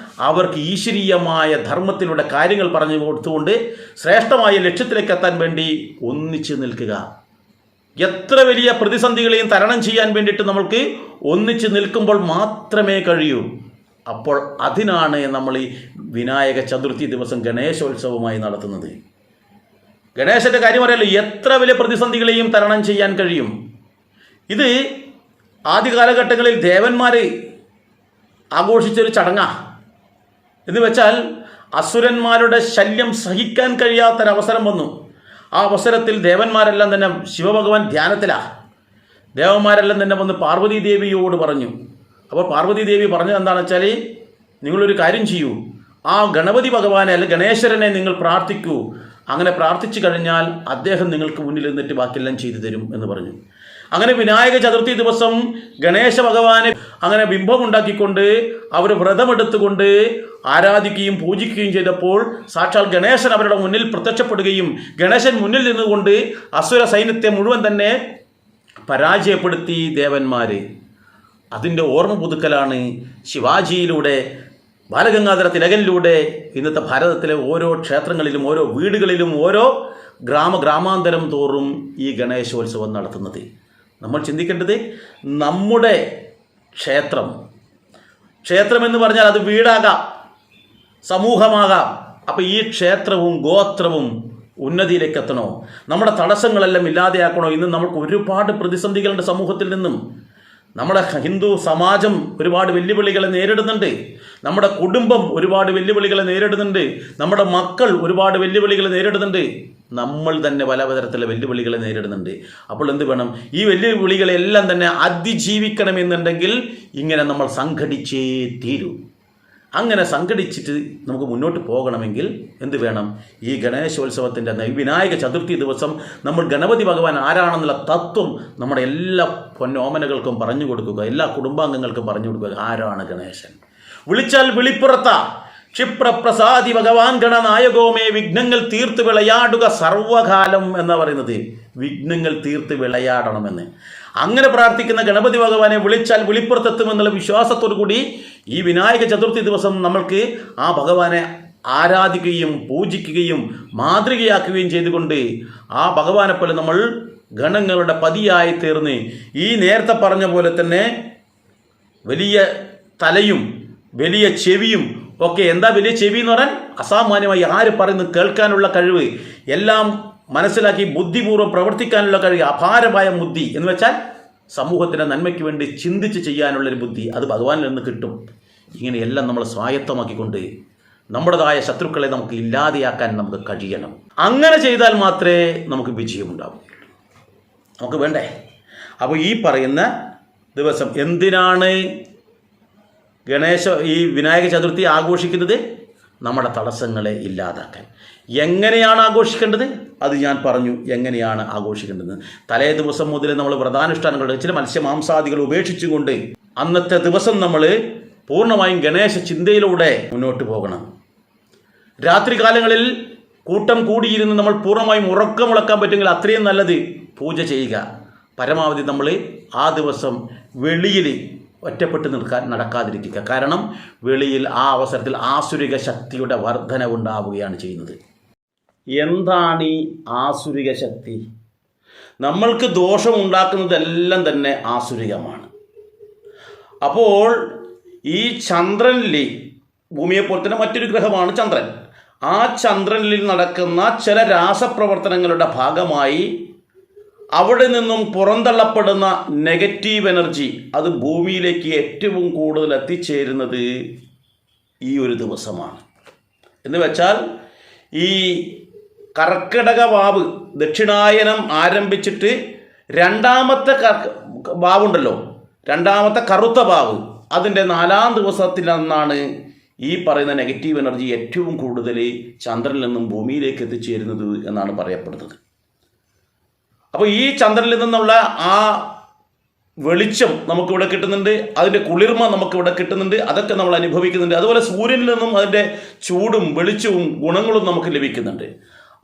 അവർക്ക് ഈശ്വരീയമായ ധർമ്മത്തിലൂടെ കാര്യങ്ങൾ പറഞ്ഞു കൊടുത്തുകൊണ്ട് ശ്രേഷ്ഠമായ ലക്ഷ്യത്തിലേക്ക് എത്താൻ വേണ്ടി ഒന്നിച്ച് നിൽക്കുക. എത്ര വലിയ പ്രതിസന്ധികളെയും തരണം ചെയ്യാൻ വേണ്ടിയിട്ട് നമ്മൾക്ക് ഒന്നിച്ച് നിൽക്കുമ്പോൾ മാത്രമേ കഴിയൂ. അപ്പോൾ അതിനാണ് നമ്മൾ ഈ വിനായക ചതുർത്ഥി ദിവസം ഗണേശോത്സവമായി നടത്തുന്നത്. ഗണേശൻ്റെ കാര്യം അറിയാലോ, എത്ര വലിയ പ്രതിസന്ധികളെയും തരണം ചെയ്യാൻ കഴിയും. ഇത് ആദ്യ കാലഘട്ടങ്ങളിൽ ദേവന്മാർ ആഘോഷിച്ചൊരു ചടങ്ങാണ്. എന്ന് വെച്ചാൽ അസുരന്മാരുടെ ശല്യം സഹിക്കാൻ കഴിയാത്തൊരവസരം വന്നു. ആ അവസരത്തിൽ ദേവന്മാരെല്ലാം തന്നെ ശിവഭഗവാൻ ധ്യാനത്തിലാണ്. ദേവന്മാരെല്ലാം തന്നെ വന്ന് പാർവതി ദേവിയോട് പറഞ്ഞു. അപ്പോൾ പാർവതി ദേവി പറഞ്ഞത് എന്താണെന്ന് വെച്ചാൽ, നിങ്ങളൊരു കാര്യം ചെയ്യൂ, ആ ഗണപതി ഭഗവാനെ അല്ലെങ്കിൽ ഗണേശ്വരനെ നിങ്ങൾ പ്രാർത്ഥിക്കൂ. അങ്ങനെ പ്രാർത്ഥിച്ചു കഴിഞ്ഞാൽ അദ്ദേഹം നിങ്ങൾക്ക് മുന്നിൽ നിന്നിട്ട് ബാക്കിയെല്ലാം ചെയ്തു തരും എന്ന് പറഞ്ഞു. അങ്ങനെ വിനായക ചതുർത്ഥി ദിവസം ഗണേശ ഭഗവാനെ അങ്ങനെ ബിംബമുണ്ടാക്കിക്കൊണ്ട് അവർ വ്രതമെടുത്തുകൊണ്ട് ആരാധിക്കുകയും പൂജിക്കുകയും ചെയ്തപ്പോൾ സാക്ഷാൽ ഗണേശൻ അവരുടെ മുന്നിൽ പ്രത്യക്ഷപ്പെടുകയും ഗണേശൻ മുന്നിൽ നിന്നുകൊണ്ട് അസുര സൈന്യത്തെ മുഴുവൻ തന്നെ പരാജയപ്പെടുത്തി ദേവന്മാർ. അതിൻ്റെ ഓർമ്മ പുതുക്കലാണ് ശിവാജിയിലൂടെ, ബാലഗംഗാധര തിലകനിലൂടെ ഇന്നത്തെ ഭാരതത്തിലെ ഓരോ ക്ഷേത്രങ്ങളിലും ഓരോ വീടുകളിലും ഓരോ ഗ്രാമാന്തരം തോറും ഈ ഗണേശോത്സവം നടത്തുന്നത്. നമ്മൾ ചിന്തിക്കേണ്ടത് നമ്മുടെ ക്ഷേത്രം എന്ന് പറഞ്ഞാൽ അത് വീടാകാം, സമൂഹമാകാം. അപ്പോൾ ഈ ക്ഷേത്രവും ഗോത്രവും ഉന്നതിയിലേക്ക് എത്തണോ, നമ്മുടെ തടസ്സങ്ങളെല്ലാം ഇല്ലാതെയാക്കണോ? ഇന്ന് നമുക്ക് ഒരുപാട് പ്രതിസന്ധികളുണ്ട് സമൂഹത്തിൽ നിന്നും. നമ്മുടെ ഹിന്ദു സമാജം ഒരുപാട് വെല്ലുവിളികളെ നേരിടുന്നുണ്ട്. നമ്മുടെ കുടുംബം ഒരുപാട് വെല്ലുവിളികളെ നേരിടുന്നുണ്ട്. നമ്മുടെ മക്കൾ ഒരുപാട് വെല്ലുവിളികളെ നേരിടുന്നുണ്ട്. നമ്മൾ തന്നെ പല തരത്തിലുള്ള വെല്ലുവിളികളെ നേരിടുന്നുണ്ട്. അപ്പോൾ എന്ത് വേണം? ഈ വെല്ലുവിളികളെല്ലാം തന്നെ അതിജീവിക്കണമെന്നുണ്ടെങ്കിൽ ഇങ്ങനെ നമ്മൾ സംഘടിച്ചേ തീരൂ. അങ്ങനെ സംഘടിച്ചിട്ട് നമുക്ക് മുന്നോട്ട് പോകണമെങ്കിൽ എന്ത് വേണം? ഈ ഗണേശോത്സവത്തിൻ്റെ വിനായക ചതുർത്ഥി ദിവസം നമ്മൾ ഗണപതി ഭഗവാൻ ആരാണെന്നുള്ള തത്വം നമ്മുടെ എല്ലാ പൊന്നോമനകൾക്കും പറഞ്ഞു കൊടുക്കുക, എല്ലാ കുടുംബാംഗങ്ങൾക്കും പറഞ്ഞു കൊടുക്കുക. ആരാണ് ഗണേശൻ? വിളിച്ചാൽ വിളിപ്പുറത്ത ക്ഷിപ്രപ്രസാദി ഭഗവാൻ ഗണനായകോമേ, വിഘ്നങ്ങൾ തീർത്ത് വിളയാടുക സർവകാലം എന്ന് പറയുന്നത്. വിഘ്നങ്ങൾ തീർത്ത് വിളയാടണമെന്ന് അങ്ങനെ പ്രാർത്ഥിക്കുന്ന ഗണപതി ഭഗവാനെ വിളിച്ചാൽ വിളിപ്പുറത്തെത്തുമെന്നുള്ള വിശ്വാസത്തോടു കൂടി ഈ വിനായക ചതുർത്ഥി ദിവസം നമ്മൾക്ക് ആ ഭഗവാനെ ആരാധിക്കുകയും പൂജിക്കുകയും മാതൃകയാക്കുകയും ചെയ്തുകൊണ്ട് ആ ഭഗവാനെ പോലെ നമ്മൾ ഗണങ്ങളുടെ പതിയായി തീർന്ന് ഈ നേരത്തെ പറഞ്ഞ പോലെ തന്നെ വലിയ തലയും വലിയ ചെവിയും ഒക്കെ. എന്താ വലിയ ചെവി എന്ന് പറഞ്ഞാൽ? അസാമാന്യമായി ആര് പറയുന്നത് കേൾക്കാനുള്ള കഴിവ്, എല്ലാം മനസ്സിലാക്കി ബുദ്ധിപൂർവ്വം പ്രവർത്തിക്കാനുള്ള കഴിവ്, അപാരമായ ബുദ്ധി എന്ന് വെച്ചാൽ സമൂഹത്തിൻ്റെ നന്മയ്ക്ക് വേണ്ടി ചിന്തിച്ച് ചെയ്യാനുള്ളൊരു ബുദ്ധി, അത് ഭഗവാനിൽ നിന്ന് കിട്ടും. ഇങ്ങനെയെല്ലാം നമ്മൾ സ്വായത്തമാക്കിക്കൊണ്ട് നമ്മുടേതായ ശത്രുക്കളെ നമുക്ക് ഇല്ലാതെയാക്കാൻ നമുക്ക് കഴിയണം. അങ്ങനെ ചെയ്താൽ മാത്രമേ നമുക്ക് വിജയമുണ്ടാവൂ. നമുക്ക് വേണ്ടേ? അപ്പോൾ ഈ പറയുന്ന ദിവസം എന്തിനാണ് ഈ വിനായക ചതുർത്ഥി ആഘോഷിക്കുന്നത്? നമ്മുടെ തടസ്സങ്ങളെ ഇല്ലാതാക്കാൻ. എങ്ങനെയാണ് ആഘോഷിക്കേണ്ടത്? അത് ഞാൻ പറഞ്ഞു എങ്ങനെയാണ് ആഘോഷിക്കേണ്ടത്. തലേ ദിവസം മുതൽ നമ്മൾ വ്രതാനുഷ്ഠാനങ്ങൾ, ചില മത്സ്യമാംസാദികൾ ഉപേക്ഷിച്ചുകൊണ്ട് അന്നത്തെ ദിവസം നമ്മൾ പൂർണ്ണമായും ഗണേശ ചിന്തയിലൂടെ മുന്നോട്ട് പോകണം. രാത്രികാലങ്ങളിൽ കൂട്ടം കൂടിയിരുന്ന് നമ്മൾ പൂർണ്ണമായും ഉറക്കമുളക്കാൻ പറ്റുമെങ്കിൽ അത്രയും നല്ലത് പൂജ ചെയ്യുക. പരമാവധി നമ്മൾ ആ ദിവസം വെളിയിൽ ഒറ്റപ്പെട്ട് നടക്കാതിരിക്കുക. കാരണം വെളിയിൽ ആ അവസരത്തിൽ ആസുരിക ശക്തിയുടെ വർധനവുണ്ടാവുകയാണ് ചെയ്യുന്നത്. എന്താണ് ഈ ആസുരിക ശക്തി? നമ്മൾക്ക് ദോഷമുണ്ടാക്കുന്നതെല്ലാം തന്നെ ആസുരികമാണ്. അപ്പോൾ ഈ ചന്ദ്രനിൽ, ഭൂമിയെപ്പോലെ തന്നെ മറ്റൊരു ഗ്രഹമാണ് ചന്ദ്രൻ, ആ ചന്ദ്രനിൽ നടക്കുന്ന ചില രാസപ്രവർത്തനങ്ങളുടെ ഭാഗമായി അവിടെ നിന്നും പുറന്തള്ളപ്പെടുന്ന നെഗറ്റീവ് എനർജി അത് ഭൂമിയിലേക്ക് ഏറ്റവും കൂടുതൽ എത്തിച്ചേരുന്നത് ഈ ഒരു ദിവസമാണ്. എന്ന് വെച്ചാൽ ഈ കർക്കിടക വാവ് ദക്ഷിണായനം ആരംഭിച്ചിട്ട് രണ്ടാമത്തെ വാവുണ്ടല്ലോ, രണ്ടാമത്തെ കറുത്ത വാവ്, അതിൻ്റെ 4-ാം ദിവസത്തിലാണ് ഈ പറയുന്ന നെഗറ്റീവ് എനർജി ഏറ്റവും കൂടുതൽ ചന്ദ്രനിൽ നിന്നും ഭൂമിയിലേക്ക് എത്തിച്ചേരുന്നത് എന്നാണ് പറയപ്പെടുന്നത്. അപ്പോൾ ഈ ചന്ദ്രനിൽ നിന്നുള്ള ആ വെളിച്ചം നമുക്കിവിടെ കിട്ടുന്നുണ്ട്, അതിൻ്റെ കുളിർമ നമുക്കിവിടെ കിട്ടുന്നുണ്ട്, അതൊക്കെ നമ്മൾ അനുഭവിക്കുന്നുണ്ട്. അതുപോലെ സൂര്യനിൽ നിന്നും അതിൻ്റെ ചൂടും വെളിച്ചവും ഗുണങ്ങളും നമുക്ക് ലഭിക്കുന്നുണ്ട്.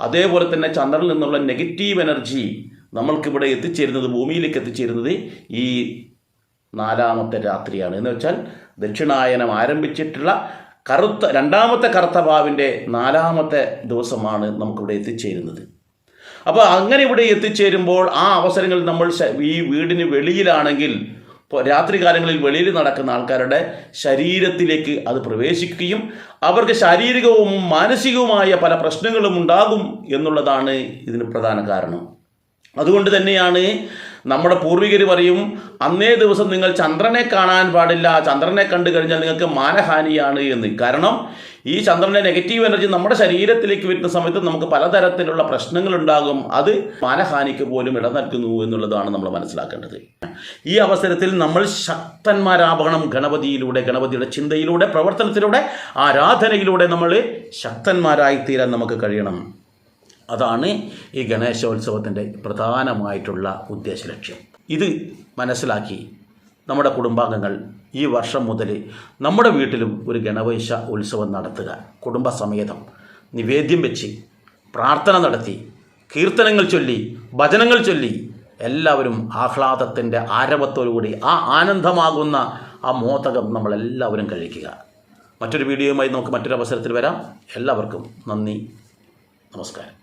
അതേപോലെ തന്നെ ചന്ദ്രനിൽ നിന്നുള്ള നെഗറ്റീവ് എനർജി നമ്മൾക്കിവിടെ എത്തിച്ചേരുന്നത്, ഭൂമിയിലേക്ക് എത്തിച്ചേരുന്നത് ഈ 4-ാമത്തെ രാത്രിയാണ്. എന്ന് വെച്ചാൽ ദക്ഷിണായനം ആരംഭിച്ചിട്ടുള്ള രണ്ടാമത്തെ കറുത്ത ഭാവിൻ്റെ 4-ാമത്തെ ദിവസമാണ് നമുക്കിവിടെ എത്തിച്ചേരുന്നത്. അപ്പോൾ അങ്ങനെ ഇവിടെ എത്തിച്ചേരുമ്പോൾ ആ അവസരങ്ങളിൽ നമ്മൾ ഈ വീടിന് വെളിയിലാണെങ്കിൽ, രാത്രികാലങ്ങളിൽ വെളിയിൽ നടക്കുന്ന ആൾക്കാരുടെ ശരീരത്തിലേക്ക് അത് പ്രവേശിക്കുകയും അവർക്ക് ശാരീരികവും മാനസികവുമായ പല പ്രശ്നങ്ങളും ഉണ്ടാകും എന്നുള്ളതാണ് ഇതിന് പ്രധാന കാരണം. അതുകൊണ്ട് തന്നെയാണ് നമ്മുടെ പൂർവികർ പറയും, അന്നേ ദിവസം നിങ്ങൾ ചന്ദ്രനെ കാണാൻ പാടില്ല, ചന്ദ്രനെ കണ്ടു കഴിഞ്ഞാൽ നിങ്ങൾക്ക് മാനഹാനിയാണ് എന്ന്. കാരണം ഈ ചന്ദ്രൻ്റെ നെഗറ്റീവ് എനർജി നമ്മുടെ ശരീരത്തിലേക്ക് വരുന്ന സമയത്ത് നമുക്ക് പലതരത്തിലുള്ള പ്രശ്നങ്ങളുണ്ടാകും, അത് മാനഹാനിക്ക് പോലും ഇട നൽകുന്നു എന്നുള്ളതാണ് നമ്മൾ മനസ്സിലാക്കേണ്ടത്. ഈ അവസരത്തിൽ നമ്മൾ ശക്തന്മാരാകണം. ഗണപതിയിലൂടെ, ഗണപതിയുടെ ചിന്തയിലൂടെ, പ്രവർത്തനത്തിലൂടെ, ആരാധനയിലൂടെ നമ്മൾ ശക്തന്മാരായിത്തീരാൻ നമുക്ക് കഴിയണം. അതാണ് ഈ ഗണേശോത്സവത്തിൻ്റെ പ്രധാനമായിട്ടുള്ള ഉദ്ദേശലക്ഷ്യം. ഇത് മനസ്സിലാക്കി നമ്മുടെ കുടുംബാംഗങ്ങൾ ഈ വർഷം മുതൽ നമ്മുടെ വീട്ടിലും ഒരു ഗണേശ ഉത്സവം നടത്തുക. കുടുംബസമേതം നിവേദ്യം വെച്ച് പ്രാർത്ഥന നടത്തി, കീർത്തനങ്ങൾ ചൊല്ലി, ഭജനങ്ങൾ ചൊല്ലി, എല്ലാവരും ആഹ്ലാദത്തിൻ്റെ ആരവത്തോടുകൂടി ആ ആനന്ദമാകുന്ന ആ മോദകം നമ്മളെല്ലാവരും കഴിക്കുക. മറ്റൊരു വീഡിയോയുമായി നമുക്ക് മറ്റൊരു അവസരത്തിൽ വരാം. എല്ലാവർക്കും നന്ദി, നമസ്കാരം.